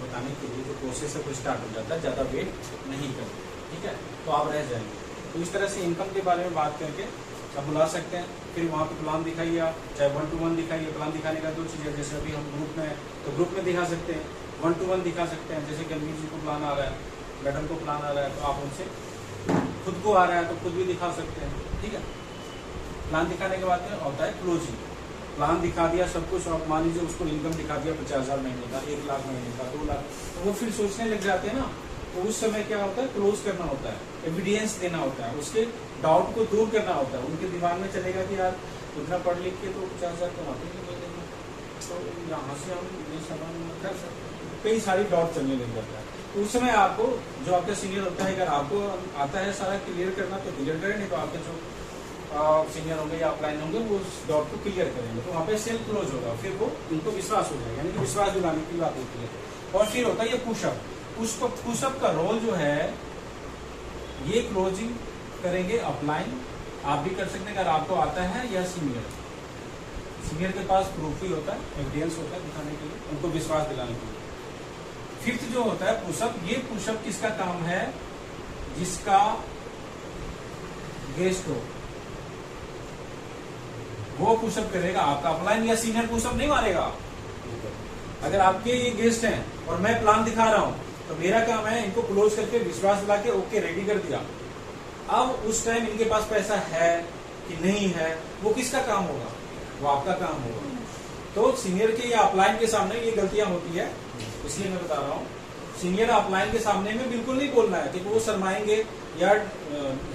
बताने के लिए जो प्रोसेस है वो स्टार्ट हो जाता है, ज़्यादा वेट नहीं करते, ठीक है, तो आप रह जाएंगे। तो इस तरह से इनकम के बारे में बात करके आप बुला सकते हैं। फिर वहाँ पे प्लान दिखाइए, आप चाहे 1-to-1 दिखाइए। प्लान दिखाने का 2 चीज़ें, जैसे अभी हम ग्रुप में तो ग्रुप में दिखा सकते हैं, 1-to-1 दिखा सकते हैं, जैसे गंभीर जी को प्लान आ रहा है, मैडम को प्लान आ रहा है, तो आप उनसे खुद को आ रहा है तो खुद भी दिखा सकते हैं, ठीक है। प्लान दिखाने के बाद में होता है क्लोजिंग। प्लान दिखा दिया सब कुछ, और मान लीजिए उसको इनकम दिखा दिया 50,000 महीने का, 1 लाख महीने का, 2 लाख, तो वो फिर सोचने लग जाते हैं ना तो उस समय क्या होता है, क्लोज करना होता है, एविडेंस देना होता है, उसके डाउट को दूर करना होता है। उनके दिमाग में चलेगा कि यार उतना पढ़ लिख के तो 50,000 कमाते नहीं मिलेगा, तो यहाँ से हम ये सामान कर सकते हैं, कई सारी डाउट चलने लग जाता है। तो उस समय आपको जो आपका सीनियर होता है, अगर आपको आता है सारा क्लियर करना तो क्लियर करें, नहीं तो आपके जो सीनियर होंगे या अपलाइन होंगे वो उस डाउट को क्लियर करेंगे, तो वहाँ पे सेल क्लोज होगा, फिर वो उनको विश्वास हो जाएगा, यानी कि विश्वास दिलाने की बात होती है। और फिर होता है ये पुशअप। पुशअप का रोल जो है, ये क्लोजिंग करेंगे अपलाइन, आप भी कर सकते हैं अगर आपको आता है, या सीनियर के पास प्रूफ ही होता है, एविडेंस होता है दिखाने के लिए, उनको विश्वास दिलाने के लिए। फिफ्थ जो होता है पुशअप, ये पुशअप किसका काम है, जिसका गेस्ट हो वो पुशअप करेगा, आपका अपलाइन या सीनियर पुशअप नहीं मारेगा। अगर आपके ये गेस्ट हैं और मैं प्लान दिखा रहा हूं, तो मेरा काम है इनको क्लोज करके विश्वास दिला के ओके रेडी कर दिया। अब उस टाइम इनके पास पैसा है कि नहीं है, वो किसका काम होगा, वो आपका काम होगा। तो सीनियर के या अपलाइन के सामने ये गलतियां होती है, इसलिए मैं बता रहा हूँ। सीनियर अपलाइन के सामने में बिल्कुल नहीं बोलना है, क्योंकि वो शर्माएंगे या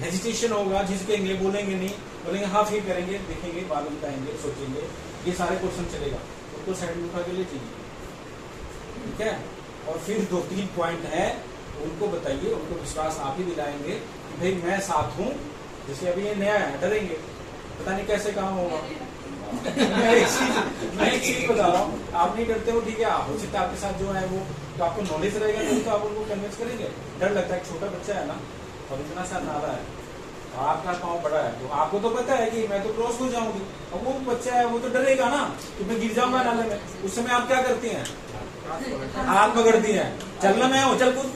हेजिटेशन होगा, झिझकेंगे, बोलेंगे नहीं, बोलेंगे हाँ फिर करेंगे, देखेंगे, बाद में बताएंगे, सोचेंगे, ये सारे क्वेश्चन चलेगा, उनको साइड में उठा के ले चाहिए, ठीक है। और फिर 2-3 पॉइंट है, उनको बताइए, उनको विश्वास आप ही दिलाएंगे कि भाई मैं साथ हूँ। जैसे अभी ये नया है, डरेंगे, पता नहीं कैसे काम होगा। मैं एक चीज बता रहा हूँ, आप नहीं डरते हो, ठीक है, हो सकता है आपके साथ जो है वो, तो आपको नॉलेज रहेगा नहीं तो आप उनको कन्विंस करेंगे। डर लगता है, छोटा बच्चा है ना, और इतना सा नाला है, आपका पाँव बड़ा है, तो आपको तो पता है कि मैं तो क्रॉस हो जाऊंगी, और वो बच्चा है वो तो डरेगा ना कि मैं गिर जाऊंगा नाले में। उस समय आप क्या करती हैं, हाथ पकड़ती है, चलना मैं हूँ, चल कूद,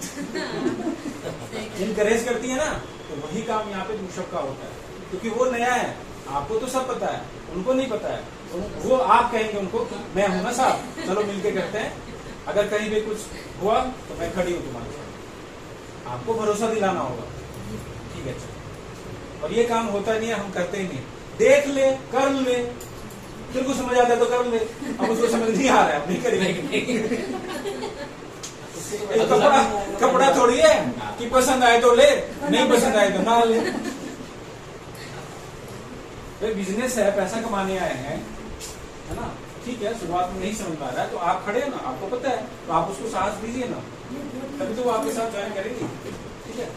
इनकरेज करती है ना। तो वही काम यहाँ पे पुशअप का होता है, क्योंकि वो नया है, आपको तो सब पता है, उनको नहीं पता है, तो वो आप कहेंगे उनको मैं हूं ना साहब, चलो मिलके करते हैं, अगर कहीं भी कुछ हुआ तो मैं खड़ी हूँ तुम्हारे साथ, आपको भरोसा दिलाना होगा, ठीक है। और ये काम होता नहीं है, हम करते ही नहीं, देख ले, कर ले, फिर को समझ आता है तो कर ले, अब उसको समझ नहीं आ रहा है, अब नहीं करेंगे। कपड़ा थोड़ी है कि पसंद आए तो ले, नहीं पसंद आए तो ना ले। बिजनेस है, पैसा कमाने आए हैं, है ना, ठीक है। शुरुआत में नहीं समझ पा रहा है तो आप खड़े हैं ना, आपको पता है, तो आप उसको साहस दीजिए ना, तभी तो वो आपके साथ ज्वाइन करेंगे, ठीक है।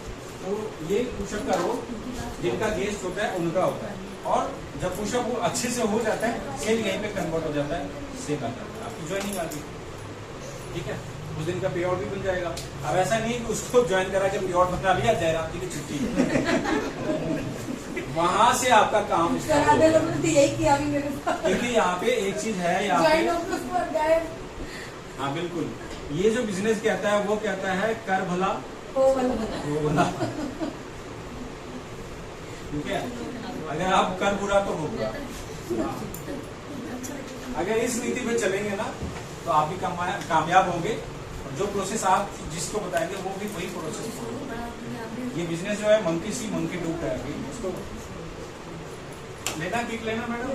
तो ये पुशअप का रोल जिनका गेस्ट होता है उनका होता है, और जब पुशअप अच्छे से हो जाता है, सेल यहीं पे कन्वर्ट हो जाता है, सेल आता है, आपकी ज्वाइनिंग आ गई, ठीक है। उस दिन का पे आउट भी मिल जाएगा। अब ऐसा नहीं कि उसको ज्वाइन करा के पे आउट बना लिया, जयराम जी की छुट्टी वहां से आपका काम यही किया अभी मेरे साथ। क्योंकि यहाँ पे एक चीज है, यहाँ पे हाँ बिल्कुल, ये जो बिजनेस कहता है वो कहता है कर भला हो भला, ठीक है। अगर आप कर बुरा तो हो बुरा, अगर इस नीति पे चलेंगे ना तो आप भी कामयाब होंगे, और जो प्रोसेस आप जिसको बताएंगे वो भी वही प्रोसेस होगा। ये बिजनेस जो है मंकी सी मंकी डू है, अभी इसको लेना, किक लेना मैडम,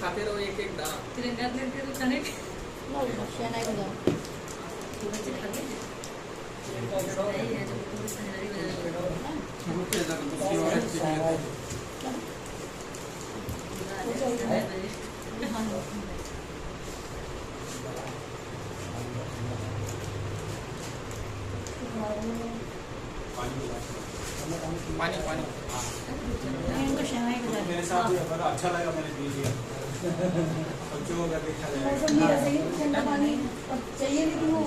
खाते रहो एक एक दाना। तिरंगा लेते तो खाने नहीं बजाओ, पानी पानी इनको शहनाई बजा मेरे साथ भी बड़ा अच्छा लगा, मैंने पी लिया। बच्चों को अगर देखा मौसम भी ऐसे ही ठंडा पानी अब चाहिए, लेकिन वो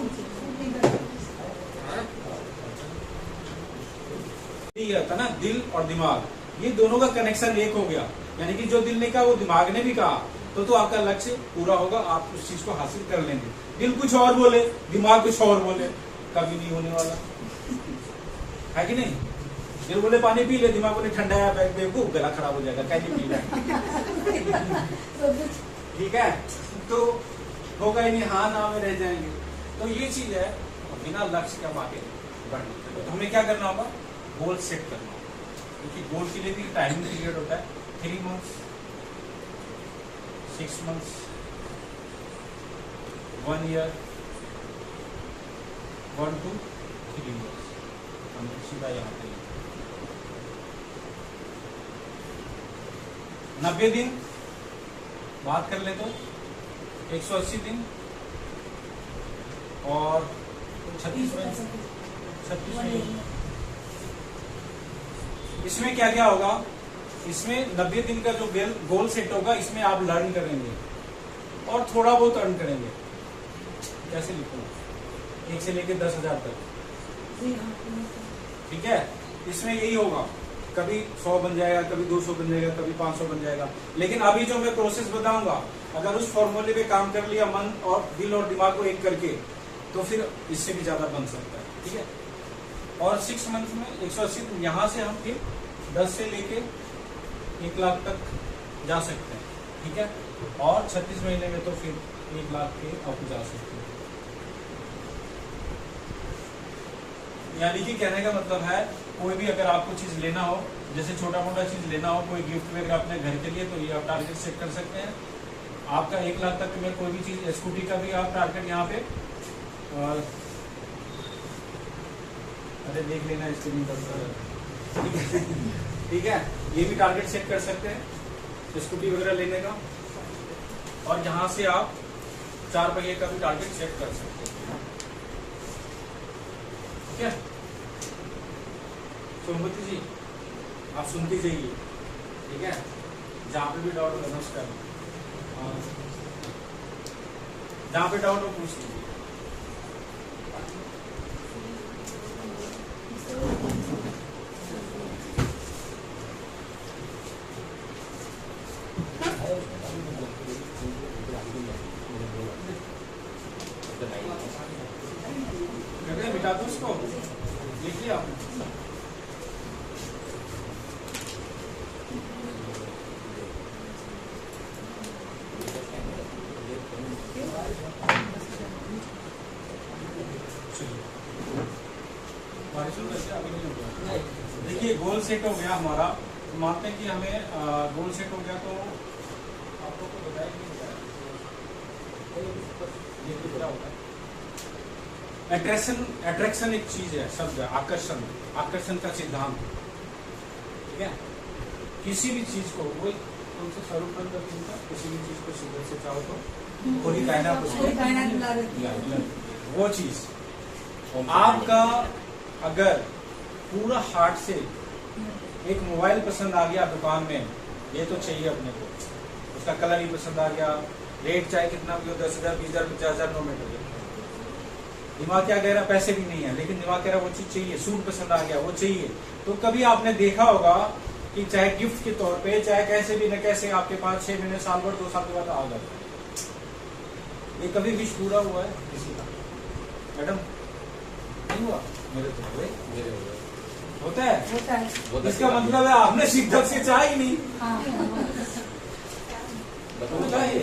था ना, दिल और दिमाग, ये दोनों का कनेक्शन एक हो गया, यानी कि जो दिल ने कहा वो दिमाग ने भी कहा, तो आपका लक्ष्य पूरा होगा, आप उस चीज को हासिल कर लेंगे। दिल कुछ और बोले, दिमाग कुछ और बोले, कभी नहीं होने वाला है कि नहीं। दिल बोले पानी पी ले, दिमाग बोले ठंडा है, बेवकूफ, गला खराब हो जाएगा, कैसे पी रहा ठीक है, तो होगा ही नहीं, हाँ ना में रह जाएंगे। तो ये चीज है, बिना लक्ष्य का आगे बढ़ना, तो हमें क्या करना होगा, गोल सेट करना होगा, क्योंकि गोल के लिए भी टाइमिंग पीरियड होता है, 3 months 6 months, 1 year, 1 to 3 years। हम सीधा यहाँ पे 90 दिन बात कर ले तो 180 दिन और 36 महीने। इसमें क्या क्या होगा, इसमें 90 दिन का जो गोल सेट होगा, इसमें आप लर्न करेंगे और थोड़ा बहुत अर्न करेंगे। कैसे लिखूं, 1 से लेके 10,000 तक, ठीक है। इसमें यही होगा, कभी 100 बन जाएगा, कभी 200 बन जाएगा, कभी 500 बन जाएगा। लेकिन अभी जो मैं प्रोसेस बताऊंगा, अगर उस फॉर्मूले पे काम कर लिया मन और दिल और दिमाग को एक करके, तो फिर इससे भी ज्यादा बन सकता है, ठीक है। और 6 मंथ में 180, यहाँ से हम फिर 10 से लेके 1 लाख तक जा सकते हैं, ठीक है। और 36 महीने में तो फिर 1 लाख के आप जा सकते हैं। यानी कि कहने का मतलब है, कोई भी अगर आपको चीज लेना हो, जैसे छोटा मोटा चीज लेना हो, कोई गिफ्ट वगैरह अपने घर के लिए, तो ये आप टारगेट सेट कर सकते हैं। आपका 1 लाख तक में कोई भी चीज, स्कूटी का भी आप टारगेट यहाँ पे, और अरे देख लेना स्क्रीन पर, ठीक है। ये भी टारगेट सेट कर सकते हैं स्कूटी वगैरह लेने का। और यहाँ से आप 4 पहिए का भी टारगेट सेट कर सकते हैं, ठीक है। सोमवती जी आप सुनती जाइए, ठीक है। जहाँ पे भी डाउट हो नमस्कार, जहाँ पे डाउट हो पूछ लीजिए। मिटा दो उसको, लिख लिया आपने? देखिए गोल सेट हो गया हमारा, तो मानते हैं कि हमें गोल सेट हो गया, तो आप लोग को बताया कि क्या होता है। अट्रैक्शन एक चीज है, शब्द है आकर्षण का सिद्धांत, ठीक है। किसी भी चीज को, वही कौन सा स्वरूप का, किसी भी चीज को शुगर से चाहो तो पूरी कायनात, वो चीज आपका अगर पूरा हार्ट से एक मोबाइल पसंद आ गया दुकान में, ये तो चाहिए अपने को, उसका कलर ही पसंद आ गया, रेट चाहे कितना भी हो, 10,000, 20,000, 50,000, नो मैटर, दिमाग क्या कह रहा, पैसे भी नहीं है, लेकिन दिमाग कह रहा वो चीज चाहिए, सूट पसंद आ गया, वो चाहिए। तो कभी आपने देखा होगा कि चाहे गिफ्ट के तौर पे, चाहे कैसे भी न कैसे आपके पास 6 महीने, साल भर, 2 साल के बाद आ जाता है। ये कभी विश पूरा हुआ है किसी का? मैडम नहीं हुआ? मेरे तो हुए, मेरे हुए। होता है? इसका मतलब है आपने शिद्दत से चाहा ही नहीं। होता है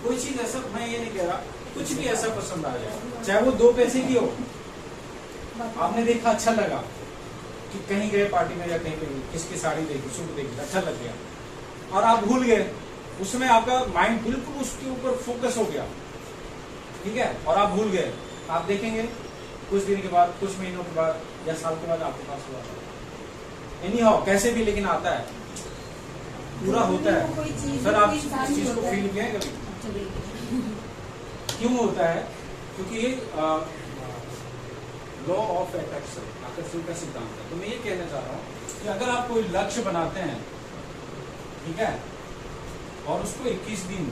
कोई चीज ऐसा, मैं ये नहीं कह रहा, कुछ भी ऐसा पसंद आ जाए, चाहे वो 2 पैसे की हो, आपने देखा अच्छा लगा, कि कहीं गए पार्टी में या कहीं पे, किसकी साड़ी देखी, सूट देखी, अच्छा लग गया, और आप भूल गए, उसमें आपका माइंड बिल्कुल उसके ऊपर फोकस हो गया, ठीक है, और आप भूल गए। आप देखेंगे कुछ दिन के बाद, कुछ महीनों के बाद या साल के बाद आपके पास हुआ, एनी हाउ कैसे भी, लेकिन आता है, पूरा होता है। सर आप इस चीज को फील किया है कभी? क्यों होता है? क्योंकि ये लॉ ऑफ अट्रैक्शन, आकर्षण का सिद्धांत है। तो मैं ये कहना चाह रहा हूँ कि अगर आप कोई लक्ष्य बनाते हैं, ठीक है, और उसको 21 दिन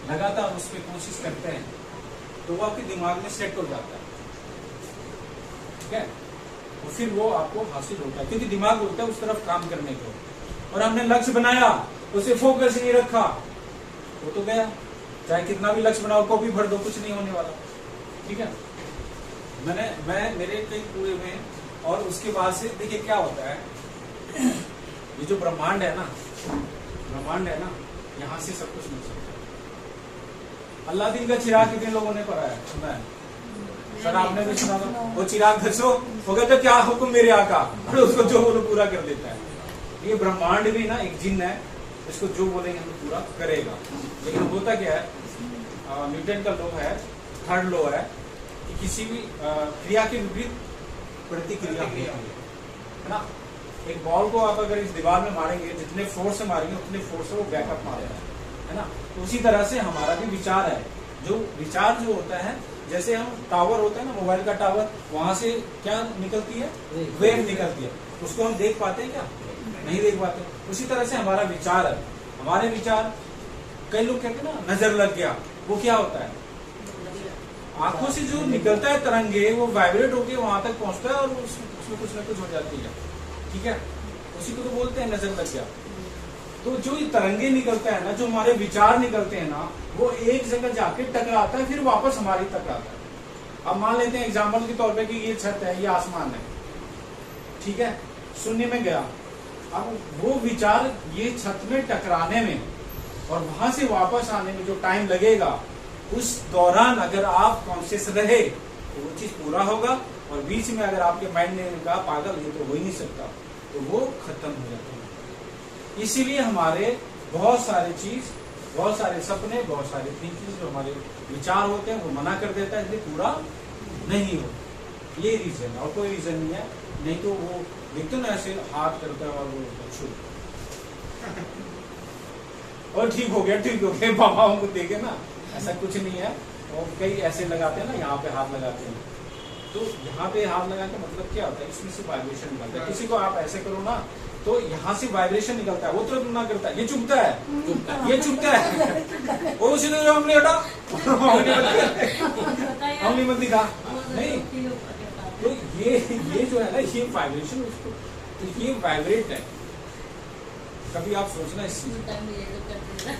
लगातार उस पर कोशिश करते हैं, तो वो आपके दिमाग में सेट हो जाता है, ठीक है, और फिर वो आपको हासिल होता है, क्योंकि दिमाग होता है उस तरफ काम करने को। और हमने लक्ष्य बनाया, उसे फोकस नहीं रखा, वो तो गया, चाहे कितना भी लक्ष्य बनाओ, कॉपी भर दो, कुछ नहीं होने वाला, ठीक है। मेरे कई पूरे हुए हैं, और उसके बाद से देखिए क्या होता है, ये जो ब्रह्मांड है ना, यहाँ से सब कुछ मिल सकता है। अल्लादीन का चिराग कितने लोगों ने पढ़ा है, सुना है? सर आपने भी सुना था, वो चिराग घसो, वो कहते क्या हुक्म मेरे आका, और उसको जो बोलो पूरा कर देता है। ये ब्रह्मांड भी ना एक जिन है, इसको जो बोलेंगे हम पूरा करेगा। लेकिन होता क्या है, न्यूटन का लॉ है, थर्ड लॉ है कि किसी भी क्रिया के विपरीत प्रतिक्रिया होती है ना। एक बॉल को आप अगर इस दीवार में मारेंगे, जितने फोर्स से मारेंगे उतने फोर्स से वो बैकअप मारेगा, है ना। तो उसी तरह से हमारा भी विचार है। जो विचार जो होता है, जैसे हम टावर होता है ना, मोबाइल का टावर, वहां से क्या निकलती है, वेव निकलती है, उसको हम देख पाते हैं क्या, नहीं देख पाते। उसी तरह से हमारा विचार है। हमारे विचार, कई लोग कहते हैं ना नजर लग गया, वो क्या होता है, आंखों से जो निकलता है तरंगे, वो वाइब्रेट होके वहां तक पहुंचता है और उसमें कुछ ना कुछ हो जाती है, ठीक है। उसी को तो बोलते हैं नजर लग गया। तो जो ये तरंगे निकलता है ना, जो हमारे विचार निकलते हैं ना, वो एक जगह जाके टकराता है, फिर वापस हमारी तक आता है। अब मान लेते हैं एग्जाम्पल के तौर पे कि ये छत है, ये आसमान है, ठीक है, शून्य में गया। अब वो विचार ये छत में टकराने में और वहां से वापस आने में जो टाइम लगेगा, उस दौरान अगर आप कॉन्शियस रहे तो वो चीज पूरा होगा। और बीच में अगर आपके माइंड ने कहा पागल ये तो हो ही नहीं सकता, तो वो खत्म हो जाता है। इसीलिए हमारे बहुत सारे चीज, बहुत सारे सपने, बहुत सारे थिंकिंग जो हमारे विचार होते हैं वो मना कर देता है, इसलिए पूरा नहीं होता। ये रीजन है, और कोई रीजन नहीं है। नहीं तो वो देखते ना ऐसे हाथ करता है और वो छू और ठीक हो गया बाबाओं को देखे ना, ऐसा कुछ नहीं है। और कई ऐसे लगाते हैं ना, यहाँ पे हाथ लगाते हैं, तो यहाँ पे हाथ लगा के मतलब क्या होता है, इसमें से वाइब्रेशन निकलता है। किसी को आप ऐसे करो ना, तो यहाँ से वाइब्रेशन निकलता है, वो तुरंत ना करता है, ये चुभता है, ये चुभता है, वो उसी तरह हमने हटा हमने मत दिखा नहीं। तो ये जो है ना, ये वाइब्रेशन, उसको तो ये वाइब्रेट है। कभी आप सोचना इस चीज।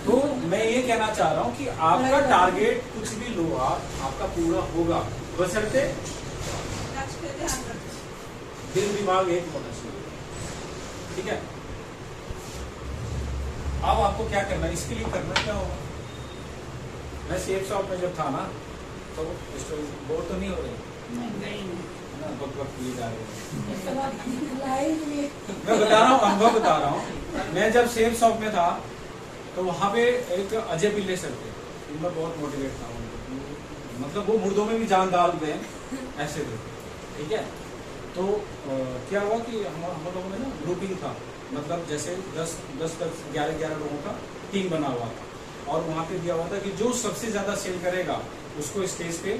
तो मैं ये कहना चाह रहा हूँ कि आपका टारगेट कुछ भी लो आपका पूरा होगा, बशर्ते दिल दिमाग एक होना चाहिए, ठीक है। अब आपको क्या करना है, इसके लिए करना क्या होगा। मैं शेप शॉप में जब था ना, तो बोर तो नहीं हो रही ना, वक्त लिए जा रहे मैं बता रहा हूँ, अनुभव बता रहा हूँ। मैं जब शेप शॉप में था, तो वहां पे एक अजय पिल्ले सर थे, उनमें बहुत मोटिवेट था उनको, मतलब वो मुर्दों में भी जान डाल दें ऐसे थे, ठीक है। तो क्या हुआ कि हम लोगों में ना ग्रुपिंग था, मतलब जैसे 10-11 लोगों का टीम बना हुआ था, और वहां पे दिया हुआ था कि जो सबसे ज्यादा सेल करेगा उसको स्टेज पे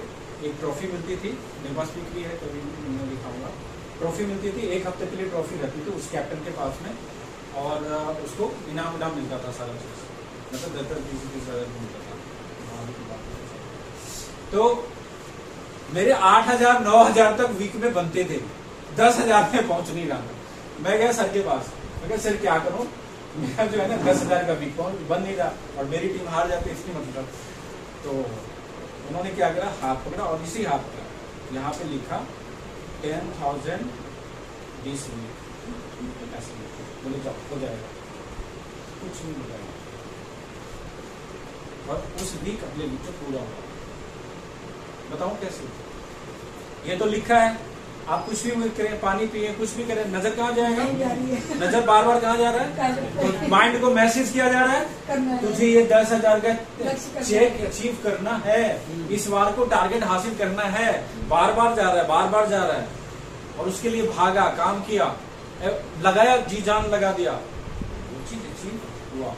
एक ट्रॉफी मिलती थी। मेरे पास पिक भी है, कभी मैं दिखाऊंगा। ट्रॉफी मिलती थी, 1 हफ्ते के लिए ट्रॉफी रहती थी उस कैप्टन के पास में, और उसको इनाम मिलता था सारा चीज, मतलब 10-20 हज़ार मिलता था। तो मेरे 8,000-9,000 तक वीक में बनते थे, 10,000 में पहुंच नहीं रहा था। मैं गया सर के पास, मैं कहा सर क्या करूं, मेरा जो है ना 10,000 का वीक बन नहीं रहा, और मेरी टीम हार जाती है, इसकी मतलब। तो उन्होंने क्या करा, हाथ पकड़ा और इसी हाथ पर यहाँ पे लिखा 10,000 20 वीक, ऐसे बोले जाओ हो जाएगा, कुछ नहीं हो जाएगा। और उस वीक अपने वीक पूरा हुआ। बताऊं कैसे, ये तो लिखा है, आप कुछ भी करें, पानी पिए, कुछ भी करें, नजर कहाँ जाएगा, नजर बार बार कहाँ जा रहा है, तो माइंड को मैसेज किया जा रहा है तुझे ये 10,000 का चेक अचीव करना है, इस बार को टारगेट हासिल करना है, बार बार जा रहा है, बार बार जा रहा है, और उसके लिए भागा, काम किया, लगाया, जी जान लगा दिया, वो चीज अचीव हुआ।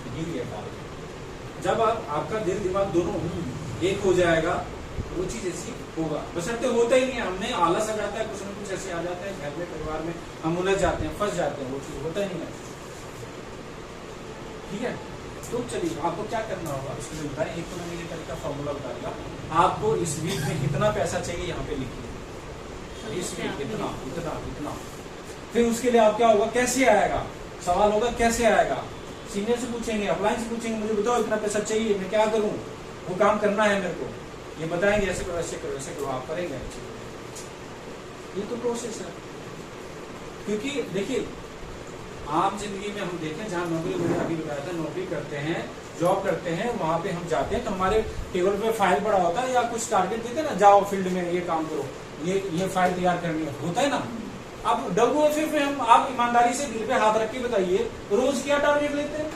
यही है टारगेट। जब आपका दिल दिमाग दोनों एक हो जाएगा, वो चीज ऐसी होगा। बशर्ते होता ही नहीं है, हमने आलस आ जाता है, कुछ न कुछ ऐसे आ जाता है, घर में परिवार में हम उलझ जाते हैं, फंस जाते हैं, वो चीज होता ही नहीं है, ठीक है। तो चलिए आपको क्या करना होगा उसके लिए बताएं। एक तो मैंने ये तरीका फॉर्मूला बता दिया, आपको इस वीक में कितना पैसा चाहिए यहाँ पे लिखिए, इस वीक इतना इतना इतना। फिर उसके लिए आप क्या होगा, कैसे आएगा, सवाल होगा कैसे आएगा, सीनियर से पूछेंगे, अपलाइन से पूछेंगे, मुझे बताओ इतना पैसा चाहिए, मैं क्या करूं, वो काम करना है मेरे को, ये बताएंगे, ऐसे करो ऐसे करो ऐसे करो, आप करेंगे। ये तो प्रोसेस है। क्योंकि देखिए आम जिंदगी में हम देखें, जहाँ नौकरी मैंने अभी बताया था, नौकरी करते हैं, जॉब करते हैं, वहां पे हम जाते हैं तो हमारे टेबल पे फाइल पड़ा होता है, या कुछ टारगेट देते हैं ना, जाओ फील्ड में ये काम करो, ये फाइल तैयार करनी है, होता है ना, अब WFF में हम, आप ईमानदारी से दिल पे हाथ रख के बताइए, रोज क्या टारगेट लेते हैं?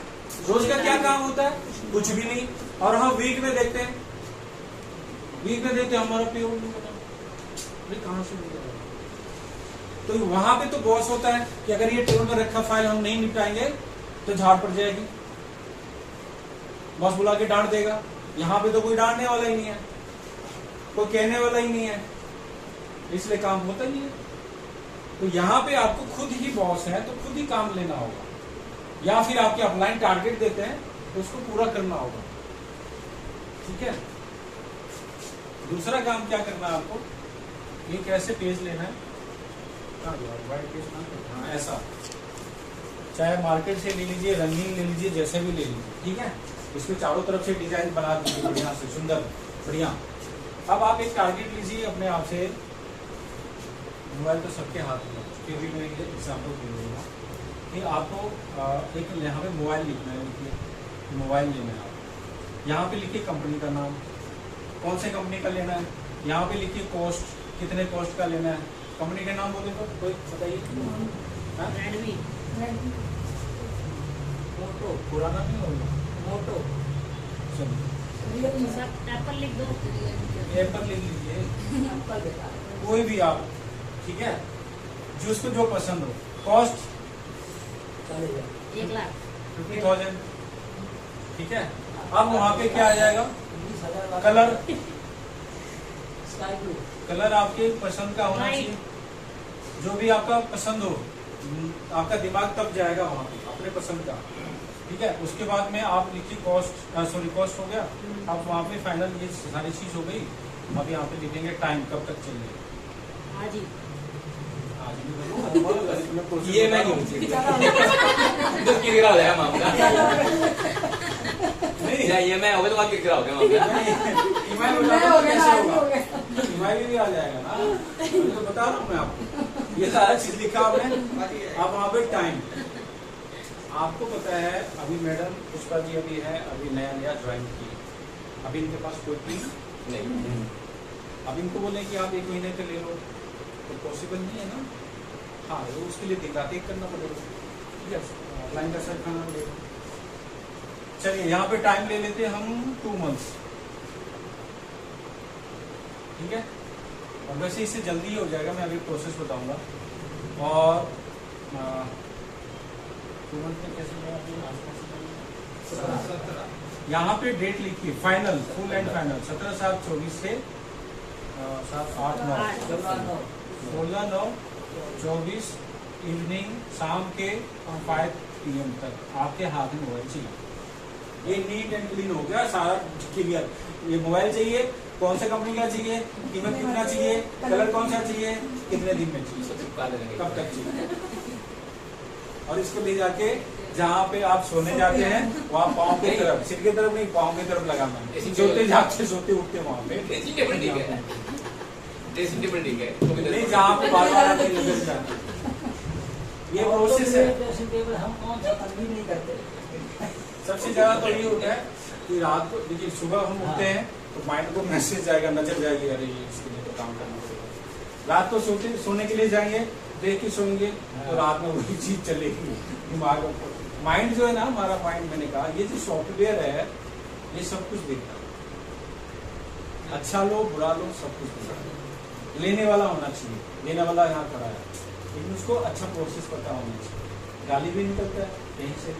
रोज का क्या काम होता है? कुछ भी नहीं। और हम वीक में देखते हैं, हमारा पेरोल नहीं बना, कहां से मिलेगा? तो वहां पे तो बॉस होता है कि अगर ये टेबल पर रखा फाइल हम नहीं निपटाएंगे तो झाड़ पड़ जाएगी, बॉस बुला के डांट देगा। यहाँ पे तो कोई डांटने वाला ही नहीं है, कोई कहने वाला ही नहीं है, इसलिए काम होता नहीं है। तो यहाँ पे आपको खुद ही बॉस है तो खुद ही काम लेना होगा, या फिर आपके अपलाइन टारगेट देते हैं तो उसको पूरा करना होगा। ठीक है। दूसरा काम क्या करना है आपको, ये कैसे पेज लेना है, व्हाइट पेज ना, हाँ ऐसा, चाहे मार्केट से ले लीजिए, रंगीन ले लीजिए, जैसे भी ले लीजिए। ठीक है। इसके चारों तरफ से डिजाइन बना दीजिए बढ़िया से, सुंदर बढ़िया। अब आप एक टारगेट लीजिए अपने आप से, मोबाइल तो सबके हाथ में, फिर भी मैं एग्जाम्पल दे दूंगा कि आपको एक यहाँ पे मोबाइल लिखना है, लिखिए मोबाइल लेना है। यहाँ पे लिखिए कंपनी का नाम, कौन से कंपनी का लेना है, यहाँ पे लिखिए कॉस्ट, कितने कॉस्ट का लेना है। कंपनी का नाम बोले तो कोई बताइए, रेडमी, मोटो, पुराना नहीं होगा, मोटो, चलिए सब एप्पल लिख दो, एप्पल लिख लीजिए, एप्पल बेकार है। कोई भी आप। ठीक है, जिसको जो पसंद हो। कॉस्ट चलेगा 1,00,000, 50,000। ठीक है। अब वहां पे क्या आ जाएगा, 20,000 कलर, स्काई ब्लू, कलर आपके पसंद का होना चाहिए, जो भी आपका पसंद हो, आपका दिमाग तब जाएगा वहां पे अपने पसंद का। ठीक है। उसके बाद में आप लिखिए कॉस्ट, कॉस्ट हो गया। अब वहां पे फाइनल ये सारी चीज हो गई। अब यहाँ पे लिखेंगे टाइम कब तक चलेगा, आज ही, आज भी करूँ, ये मैं नहीं मुझे तो किरकिरा हो जाएगा मामला। नहीं या ये मैं हो गया तो बात किरकिरा हो गया मामला। ईमेल मैं हो गया, कैसे आज होगा, हो गया। ईमेल भी आ जाएगा ना, तो बता रहा हूँ मैं आपको, ये सारा चीज लिखा आपने। अब वहाँ पे टाइम आपको पता है, अभी मैडम पुष्पा जी अभी है, अभी नया नया ज्वाइन की, अभी इनके पास कोई टीम नहीं, अब इनको बोले कि आप 1 महीने के ले लो तो पॉसिबल नहीं है ना। हाँ, तो उसके लिए दिन रात एक करना पड़ेगा। ठीक है, ऑफलाइन का सर्च करना पड़ेगा। चलिए यहाँ पे टाइम ले लेते हैं हम 2 मंथ्स। ठीक है। और वैसे इससे जल्दी हो जाएगा, मैं अभी प्रोसेस बताऊंगा। और 2 मंथ में कैसे यहाँ पे डेट लिखिए, फाइनल, फुल एंड फाइनल 17/7/24 से 7/8/9 16/9/24 इवनिंग, शाम के 5 PM तक आपके हाथ में मोबाइल चाहिए। ये नीट एंड क्लीन हो गया, सारा क्लियर। ये मोबाइल चाहिए, कौन से कंपनी का चाहिए, कीमत कितना चाहिए, कलर कौन सा चाहिए, कितने दिन में चाहिए, कब तक चाहिए। और इसको ले जाके जहाँ पे आप सोने जाते हैं वहाँ पाँव की तरफ, सिर की तरफ नहीं, पाँव की तरफ लगाना है। सोते जागते सोते उठते वहाँ पे ड्रेसिंग टेबल ठीक है, ड्रेसिंग टेबल ठीक है, नहीं, जहाँ पे बार बार आपकी नजर जाती है। ये प्रोसेस है। ड्रेसिंग टेबल हम कौन सा तंबी नहीं करते। सबसे ज्यादा तो ये होता है कि रात को, देखिए सुबह हम उठते हैं तो माइंड को मैसेज जाएगा, नजर जाएगी, अरे ये इसके लिए तो काम करना पड़ेगा। रात को सोने के लिए जाएंगे, देख के सोएंगे तो रात में वही चीज चलेगी दिमाग में। माइंड जो है ना, हमारा माइंड, मैंने कहा ये जो सॉफ्टवेयर है ये सब कुछ देखता है, अच्छा लो बुरा लो सब कुछ देखता है। लेने वाला होना चाहिए, लेने वाला यहाँ खड़ा है, लेकिन उसको अच्छा प्रोसेस पता होना चाहिए। गाली भी निकलता है कहीं से,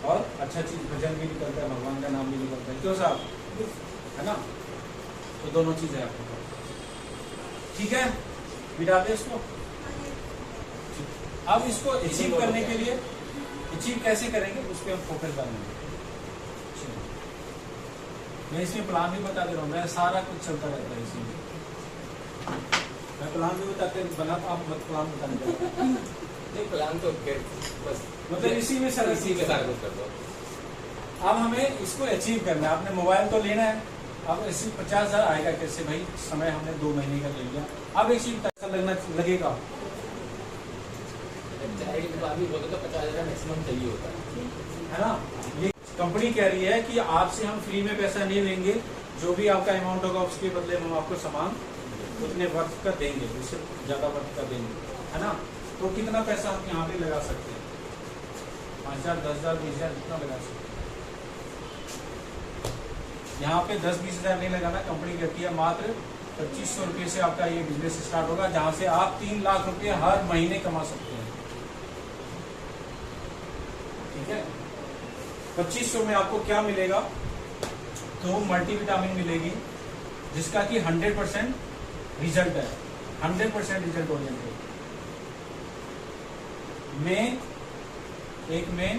और अच्छा चीज भजन भी निकलता है, भगवान का नाम भी निकलता है, क्यों साहब, है ना। तो दोनों चीजें आपको पता। ठीक है, बिठा दे इसको। अब इसको अचीव करने के लिए, अचीव कैसे करेंगे उस पर हम फोकस डालेंगे। मैं इसमें प्लान भी बता दे रहा हूँ, मैं सारा कुछ चलता रहता है इसमें, मैं प्लान भी बताते बना, आप प्लान बताने का नहीं प्लान तो बस मतलब इसी में सर, इसी में सारा कुछ कर दो। अब हमें इसको अचीव करना है। आपने मोबाइल तो लेना है, अब इसी 50,000 आएगा कैसे भाई, समय हमने 2 महीने का ले लिया, अब एक चीज लगेगा, अभी बोलते तो 50,000 मैक्सिमम चाहिए होता है ना। ये कंपनी कह रही है कि आपसे हम फ्री में पैसा नहीं लेंगे, जो भी आपका अमाउंट होगा उसके बदले हम आपको सामान उतने वक्त का देंगे, उससे ज्यादा वक्त का देंगे, है ना। तो कितना पैसा हम यहाँ पे लगा सकते हैं? 5,000, 10,000, 20,000 कितना लगा सकते हैं? यहाँ पे 10-20 हजार नहीं लगाना। कंपनी कहती है मात्र 2500 रुपये से आपका ये बिजनेस स्टार्ट होगा, जहां से आप 3 लाख रुपए हर महीने कमा सकते हैं। ठीक है, 2500 में आपको क्या मिलेगा? तो मल्टीविटामिन मिलेगी, जिसका कि 100% रिजल्ट है, 100% रिजल्ट ओरिएंटेड। एक मेन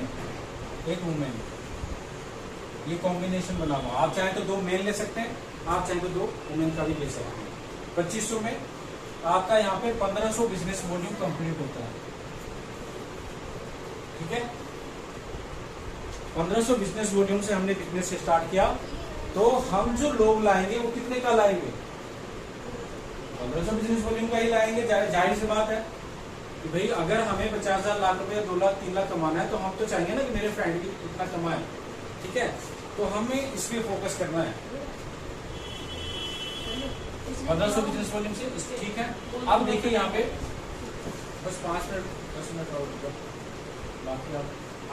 एक वुमेन, ये कॉम्बिनेशन बना हुआ। आप चाहे तो 2 मेल ले सकते हैं, आप चाहे तो 2 वुमेन का भी ले सकते हैं। 2500 में आपका यहाँ पे 1500 बिजनेस वॉल्यूम कंप्लीट होता है। ठीक है, 1500 बिजनेस वॉल्यूम से हमने बिजनेस स्टार्ट किया, तो हम जो लोग लाएंगे वो कितने का लाएंगे? 1500 बिजनेस वॉल्यूम का ही लाएंगे। जाहिर सी बात है कि भाई अगर हमें 50,000 लाख रुपए 2 लाख 3 लाख कमाना है, तो हम तो चाहेंगे ना कि मेरे फ्रेंड भी इतना कमाए। ठीक है, तो हमें इसमें फोकस करना है 1500 बिजनेस वॉल्यूम से। ठीक है, अब देखिए यहाँ पे बस 5 मिनट 10 मिनट और बाकी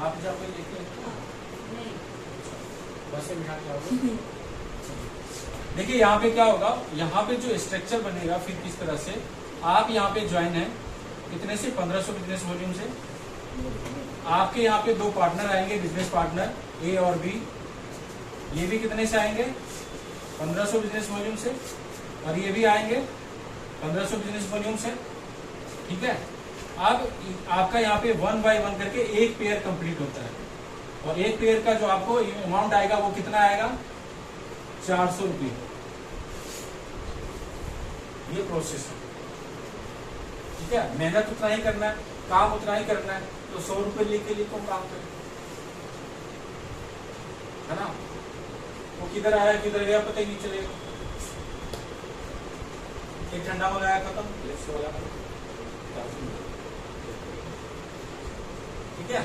आप जब पे देखिए बस से मिला के देखिए यहाँ पे क्या होगा। यहाँ पे जो स्ट्रक्चर बनेगा फिर किस तरह से आप यहाँ पे ज्वाइन है, कितने से? 1500 बिजनेस वॉल्यूम से। आपके यहाँ पे 2 पार्टनर आएंगे, बिजनेस पार्टनर ए और बी। ये भी कितने से आएंगे? 1500 बिजनेस वॉल्यूम से, और ये भी आएंगे 1500 बिजनेस वॉल्यूम से। ठीक है, अब आपका यहाँ पे 1 बाय 1 करके एक पेयर कंप्लीट होता है, और एक पेयर का जो आपको अमाउंट आएगा वो कितना आएगा? 400 रुपये। ये प्रोसेस है। ठीक है, मेहनत उतना ही करना है, काम उतना ही करना है। तो 100 रुपये लेके लिए कौन काम करे, है ना? वो किधर आया किधर गया पता ही नहीं चलेगा। एक ठंडा मंगाया खत्म, ठीक है।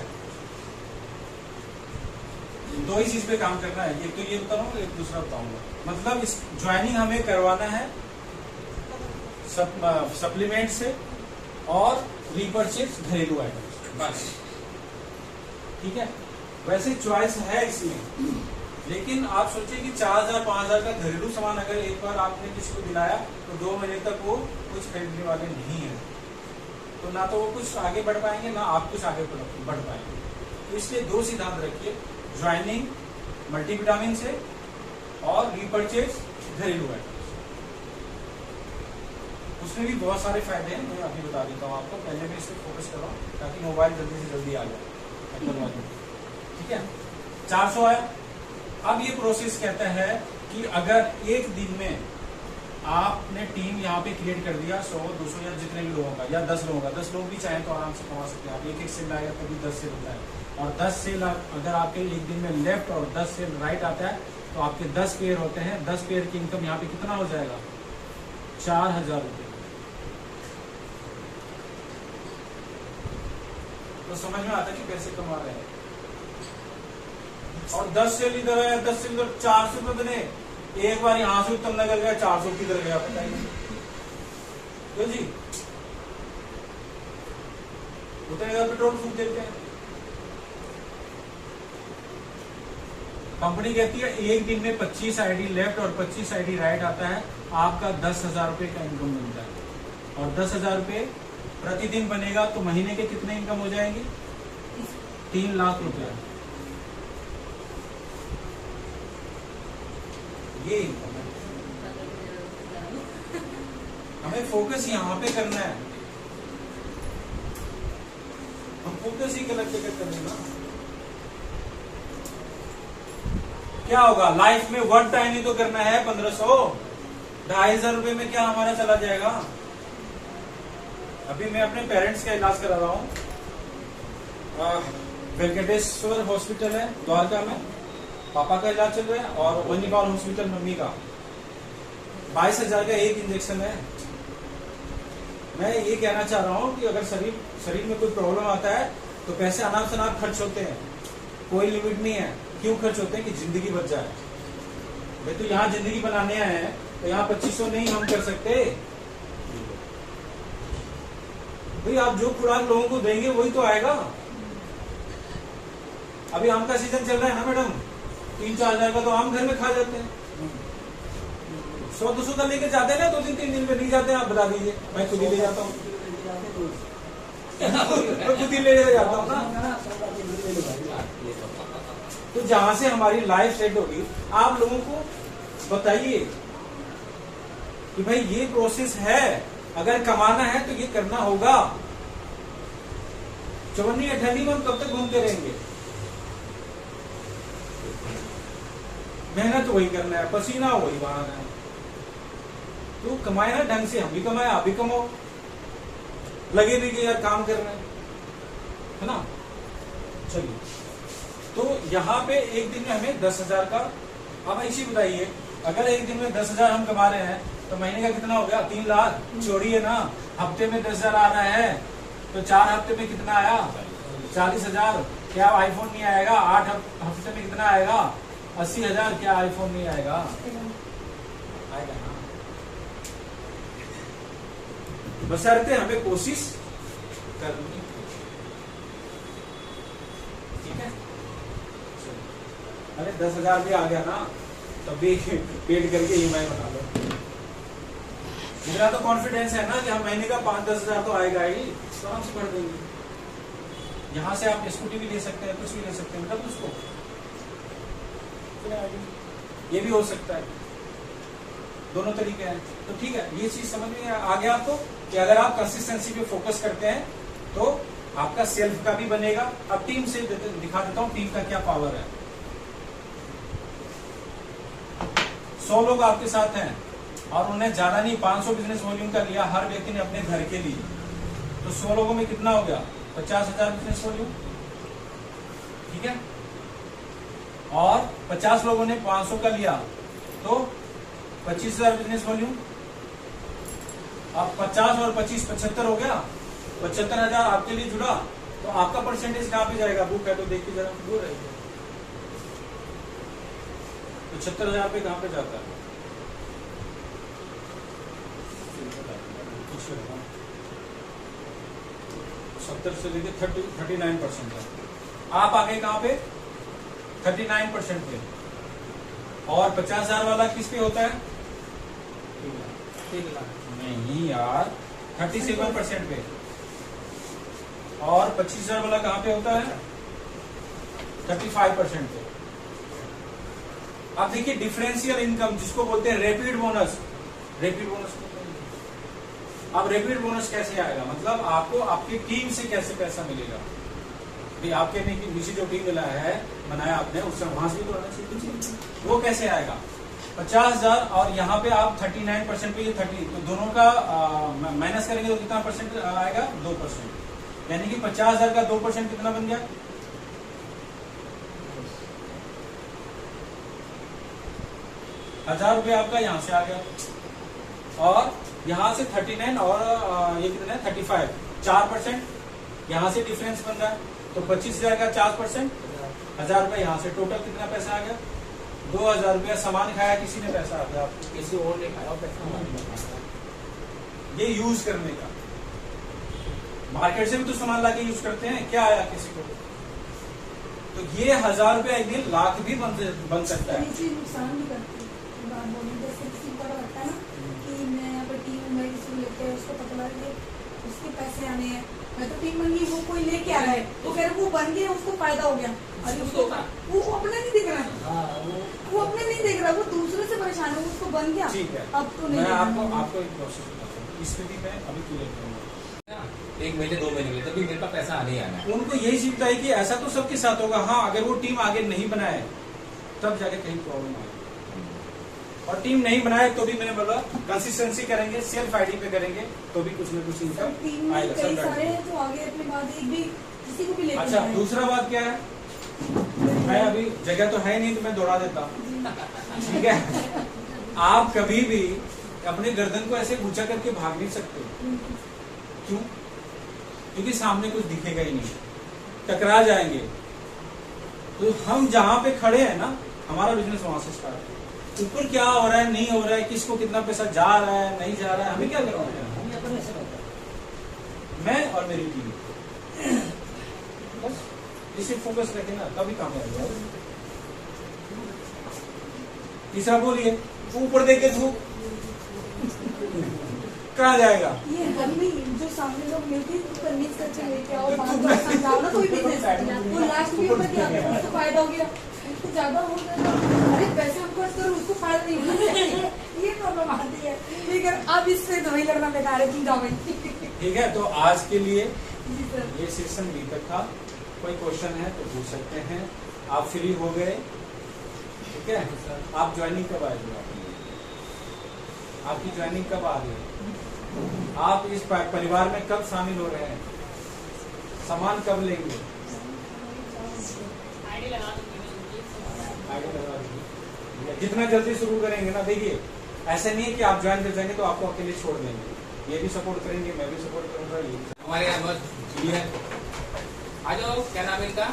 2 ही चीज पे काम करना है, एक तो ये बताऊंगा, एक दूसरा बताऊंगा। मतलब इस ज्वाइनिंग हमें करवाना है सप्लीमेंट से और रीपर्चेज घरेलू आइटम बस। ठीक है, वैसे चॉइस है इसमें, लेकिन आप सोचिए कि 4,000 5,000 का घरेलू सामान अगर एक बार आपने किसी को दिलाया तो 2 महीने तक वो कुछ खरीदने वाले नहीं है, तो ना तो वो कुछ आगे बढ़ पाएंगे ना आप कुछ आगे बढ़ पाएंगे। तो इसलिए 2 सिद्धांत रखिए, ज्वाइनिंग मल्टीविटामिन से और रीपर्चेज घरेलू आइटम। उसमें भी बहुत सारे फायदे हैं, मैं अभी बता देता हूँ आपको। पहले मैं इस पर फोकस कर रहा हूँ ताकि मोबाइल जल्दी से जल्दी आ जाए। ठीक है, 400 आया। अब ये प्रोसेस कहता है कि अगर एक दिन में आपने टीम यहाँ पे क्रिएट कर दिया 100 200 या जितने भी लोगों का, या 10 लोगों का, 10 लोग भी चाहे तो आराम से कमा सकते हैं आप। एक सेल आएगा तभी 10 सेल होता है, और 10 सेल अगर आपके एक दिन में लेफ्ट और 10 सेल राइट आता है तो आपके 10 पेयर होते हैं। 10 पेयर की इनकम यहाँ पे कितना हो जाएगा? 4,000 रुपये। तो समझ में आता है कि पैसे कमा रहे हैं। और 10 सेल इधर है, 10 सेल इधर, 400 रुपये बने। एक बार यहां से उत्तम नगर गया, 400 किधर गया पता ही नहीं। क्यों जी? उतने का पेट्रोल फूक देते हैं। कंपनी कहती है एक दिन में 25 आईडी लेफ्ट और 25 आईडी राइट आता है, आपका 10,000 रुपये का इनकम मिलता है। और 10,000 रुपये प्रतिदिन बनेगा तो महीने के कितने इनकम हो जाएंगे? 3 लाख रुपया। ये इनकम है। हमें फोकस यहाँ पे करना है। हम फोकस ही गलत जगह कर देना। क्या होगा लाइफ में? 1 टाइम ही तो करना है। 1500 2,500 रुपए में क्या हमारा चला जाएगा? अभी मैं अपने पेरेंट्स का इलाज करा रहा हूँ। वेंकटेश्वर हॉस्पिटल है द्वारका में, पापा का इलाज चल रहा है, और वनीपाल हॉस्पिटल मम्मी का। 22,000 का एक इंजेक्शन है। मैं ये कहना चाह रहा हूँ कि अगर शरीर में कोई प्रॉब्लम आता है तो पैसे अनाप शनाप खर्च होते हैं, कोई लिमिट नहीं है। क्यों खर्च होते हैं? कि जिंदगी बच जाए। भाई तो यहाँ जिंदगी बनाने आए हैं, तो यहाँ 2500 नहीं हम कर सकते? भाई आप जो खुराक लोगों को देंगे वही तो आएगा। अभी आम का सीजन चल रहा है ना मैडम, 3-4 हजार का तो आम घर में खा जाते हैं। 100-200 का लेके जाते हैं ना, 2-3 दिन में नहीं जाते हैं। आप बता दीजिए, मैं खुद ही ले जाता हूँ। मैं खुद ही ले जाता हूँ ना। तो जहां से हमारी लाइफ सेट होगी, आप लोगों को बताइए कि भाई ये प्रोसेस है, अगर कमाना है तो ये करना होगा। 54-58 में हम कब तक घूमते रहेंगे? मेहनत वही करना है, पसीना वही बहाना है। तो कमाए ना ढंग से, हम भी कमाए, आप भी कमाओ। लगे नहीं कि यार काम कर रहे हैं, है ना। चलिए, तो यहाँ पे एक दिन में हमें 10,000 का, अब ऐसे बताइए, अगर एक दिन में 10,000 हम कमा रहे हैं तो महीने का कितना हो गया? 3 लाख। छोड़िए ना, हफ्ते में 10,000 आ रहा है तो 4 हफ्ते में कितना आया? 40,000। क्या आईफोन नहीं आएगा? 8 हफ्ते में कितना आएगा? 80,000। क्या आईफोन नहीं आएगा? आएगा ना। बशर्ते हमें कोशिश करनी, ठीक है। अरे 10,000 भी आ गया ना, तब भी पेड करके EMI बना लो। मेरा तो कॉन्फिडेंस है ना कि हम महीने का 5-10 हजार तो आएगा ही, तो आराम से भर देंगे। यहाँ से आप स्कूटी भी ले सकते हैं, कुछ भी ले सकते हैं, मतलब उसको ये भी हो सकता है। दोनों तरीके हैं। तो ठीक है, ये चीज समझ में आ गया आपको कि अगर आप कंसिस्टेंसी पे फोकस करते हैं तो आपका सेल्फ का भी बनेगा। अब टीम से दिखा देता हूँ टीम का क्या पावर है। 100 लोग आपके साथ हैं और उन्हें ज्यादा नहीं, 500 बिजनेस वॉल्यूम का लिया हर व्यक्ति ने अपने घर के लिए, तो 100 लोगों में कितना हो गया? 50,000 बिजनेस वॉल्यूम, ठीक है। और 50 लोगों ने 500 का लिया तो 25,000 बिजनेस वॉल्यूम। अब 50 और 25 75 हो गया, 75,000 आपके लिए जुड़ा, तो आपका परसेंटेज कहाँ पे जाएगा? बुक है तो देखिए जरा, वो रहेगा 75,000 पे कहाँ पे जाता है? 70 से लेके 39% है। आप आगे कहाँ पे? 39% पे। और 50,000 वाला किस पे होता है? 3 लाख। नहीं यार, 37% पे। और 25,000 वाला कहाँ पे होता है? 35% पे। आप देखिए डिफरेंशियल इनकम जिसको बोलते हैं रैपिड बोनस। रैपिड बोनस अब रैपिड बोनस कैसे आएगा? मतलब आपको आपकी टीम से कैसे पैसा मिलेगा? भाई आपके नीचे जो टीम मिला है, बनाया आपने, उससे वहां से भी तो आना चाहिए। वो कैसे आएगा? 50,000 और यहाँ पे आप 39% पे, ये 30, तो दोनों का माइनस करेंगे तो कितना परसेंट आएगा? 2%। यानी कि 50,000 का 2% कितना बन गया? 1,000 रुपये आपका यहाँ से आ गया। और यहाँ से 39 और ये कितना है? 35, 4% यहाँ से डिफरेंस बन रहा है, तो 25,000 का 4%, 1,000 रुपये यहाँ से। टोटल कितना पैसा आ गया? 2,000 रुपया। सामान खाया किसी ने, पैसा आ गया आपको। किसी और ने खाया पैसा। ये यूज करने का, मार्केट से भी तो सामान लाके यूज करते हैं, क्या आया किसी को? तो ये 1,000 रुपया एक दिन लाख भी बन सकता है। नुकसान भी करती है। जैसे किसी को लगता है ना कि मैं यहाँ पर टीम में किसी को लेते हैं, उसको पता लगा कि उसके पैसे आने हैं, मैं तो टीम बन गई, वो कोई लेके आ रहा है, तो फिर वो बन गया, उसको फायदा हो गया। अरे वो अपने नहीं दिख रहा, वो अपने नहीं देख रहा, वो दूसरे से परेशान है, उसको बन गया। ठीक है, अब तो नहीं। मैं आपको एक प्रोसेस बताता हूँ। इस स्थिति में अभी क्लियर करूंगा, 1 महीने 2 महीने में तभी मेरे पास पैसा आने ही आना है। उनको यही सीखता है कि ऐसा तो सबके साथ होगा। हाँ, अगर वो टीम आगे नहीं बनाए तब जाके कहीं प्रॉब्लम आएगी। और टीम नहीं बनाए तो भी मैंने बोला कंसिस्टेंसी करेंगे, सेल्फ आईडी पे करेंगे तो भी कुछ न कुछ इनकम आएगा। कई सारे हैं तो आगे अपने बाद एक भी किसी को भी लेके अच्छा, जाए। दूसरा बात क्या है, मैं अभी जगह तो है नहीं तो मैं दौड़ा देता हूँ, ठीक है। आप कभी भी अपने गर्दन को ऐसे ऊंचा करके भाग नहीं सकते। क्यों? क्योंकि सामने कुछ दिखेगा ही नहीं, टकरा जाएंगे। तो हम जहां पे खड़े हैं ना, हमारा बिजनेस वहां से स्टार्ट है। ऊपर क्या हो रहा है, नहीं हो रहा है, किसको कितना पैसा जा रहा है, नहीं जा रहा है, हमें क्या करना है? मैं और मेरी टीम, बस इसे फोकस रखें ना, तभी कामयाब हो। तीसरा बोलिए, ऊपर देख के धूप कहाँ जाएगा? ये गर्मी जो सामने लोग मिलते हैं उसको कन्विंस करके लेके आओ, बात बात समझाओ ना, कोई बिजनेस वो लास्ट में ऊपर क्या उसको फायदा हो गया, उसको ज्यादा हो गया, अरे पैसे हम खर्च करो उसको फायदा नहीं होना, ये प्रॉब्लम आती है। लेकिन अब इससे तो वही लगना बेकार है, तुम जाओ भाई। ठीक है, तो आज के लिए जी सर। ये सेशन बी तक था। कोई क्वेश्चन है तो पूछ सकते हैं। आप फ्री हो गए? ठीक है, आप ज्वाइनिंग कब आएगी? आपकी ज्वाइनिंग कब आ रही है? आप इस परिवार में कब शामिल हो रहे हैं? सामान कब लेंगे? आईडी लगा दूंगी आगे लगा दीजिए। जितना जल्दी शुरू करेंगे ना, देखिए ऐसा नहीं है कि आप ज्वाइन कर जाएंगे तो आपको अकेले छोड़ देंगे, ये भी सपोर्ट करेंगे, मैं भी सपोर्ट करूंगा। ये हमारे यहाँ बहुत ये है। आ जाओ, क्या नाम है इनका?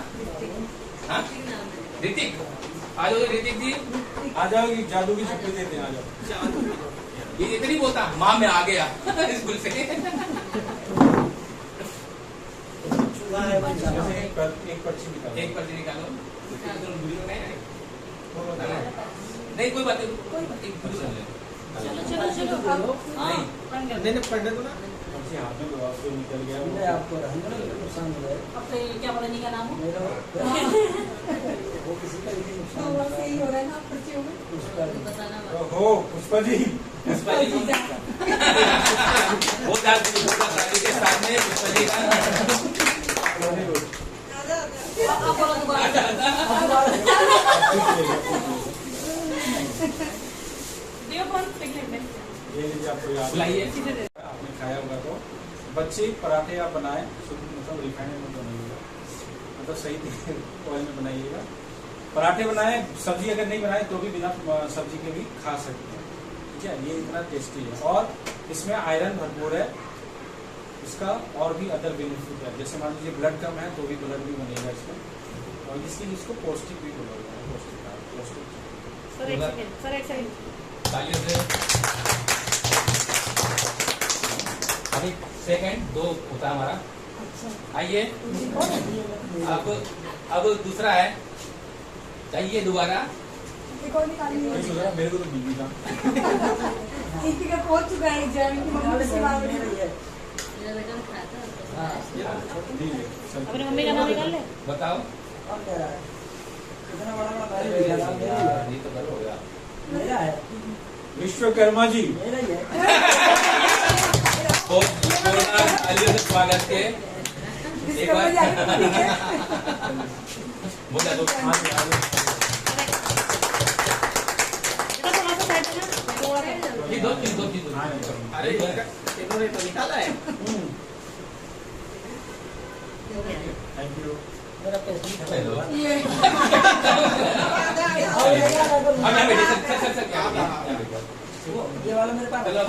हाँ, ऋतिक। आ जाओ ऋतिक जी, आ जाओ, ये जादू की छुट्टी देते हैं, आ जाओ। ये इतनी बोलता माँ मैं आ गया स्कूल से। जैसे एक पर्ची निकालो। एक पर्ची निकालो। नहीं कोई बात नहीं, एक पर्ची ले। चलो चलो चलो हाँ बन गया। नहीं पढ़ने दो ना। पर्ची हाथ में दो, आपको निकल मैं गया। आपको रहने दो, नुकसान हो जाए अब तो ये क्या पता नहीं का नाम हो। मेरा वो किसी का भी तो नुकसान बस यही हो रहा है ना पर्चियों में। उसका भी। बताना तो हो पुष्पा जी, पुष्पा जी को वो डाल के साथ में पुष्पा जी का आप बोलो दोबारा। दियो फोन देख लेते हैं। ये लीजिए, आपको याद बुलाइए। आपने खाया होगा तो बच्चे पराठे आप बनाए, मतलब रिफाइंड में बनाइएगा, मतलब सही ऑयल में बनाइएगा। पराठे बनाए, सब्जी अगर नहीं बनाए तो भी बिना सब्जी के भी खा सकते हैं। ठीक है, ये इतना टेस्टी है और इसमें आयरन भरपूर है। इसका और भी अदर बेनिफिट है, जैसे मान लीजिए ब्लड कम है तो भी ब्लड भी बनेगा इसमें, और इसको पौष्टिक भी बोला जाता है। पौष्टिक सर एक सेकंड, सर एक सेकंड। तालियों से। अभी सेकंड 2 होता है हमारा। आइए अब दूसरा है, चाहिए दोबारा। एक और निकाली नहीं सोच रहा, मेरे को तो बिजली का एक का पहुंच चुका है एग्जाम की मम्मी से बात हो रही है। मेरा बेटा खाता है। अपने अपनी मम्मी का नाम निकाल ले। बताओ। और क्या रहा है? इतना बड़ा बड़ा भारी अरे मेरा यार, मेरा ये तो गलत हो गया। है विश्वकर्मा जी। मेरा ही है। बहुत अलियों से स्वागत के। एक बार बोला दो। बेटा थोड़ा सा साइड में ना थोड़ा सा। ये दो चीज अरे इन्होंने तो निकाला है। Thank you. मेरा पैसे हेलो। ये अब यहाँ बैठिए, सर, यहाँ बैठिए। ये वाला मेरे पास चलो।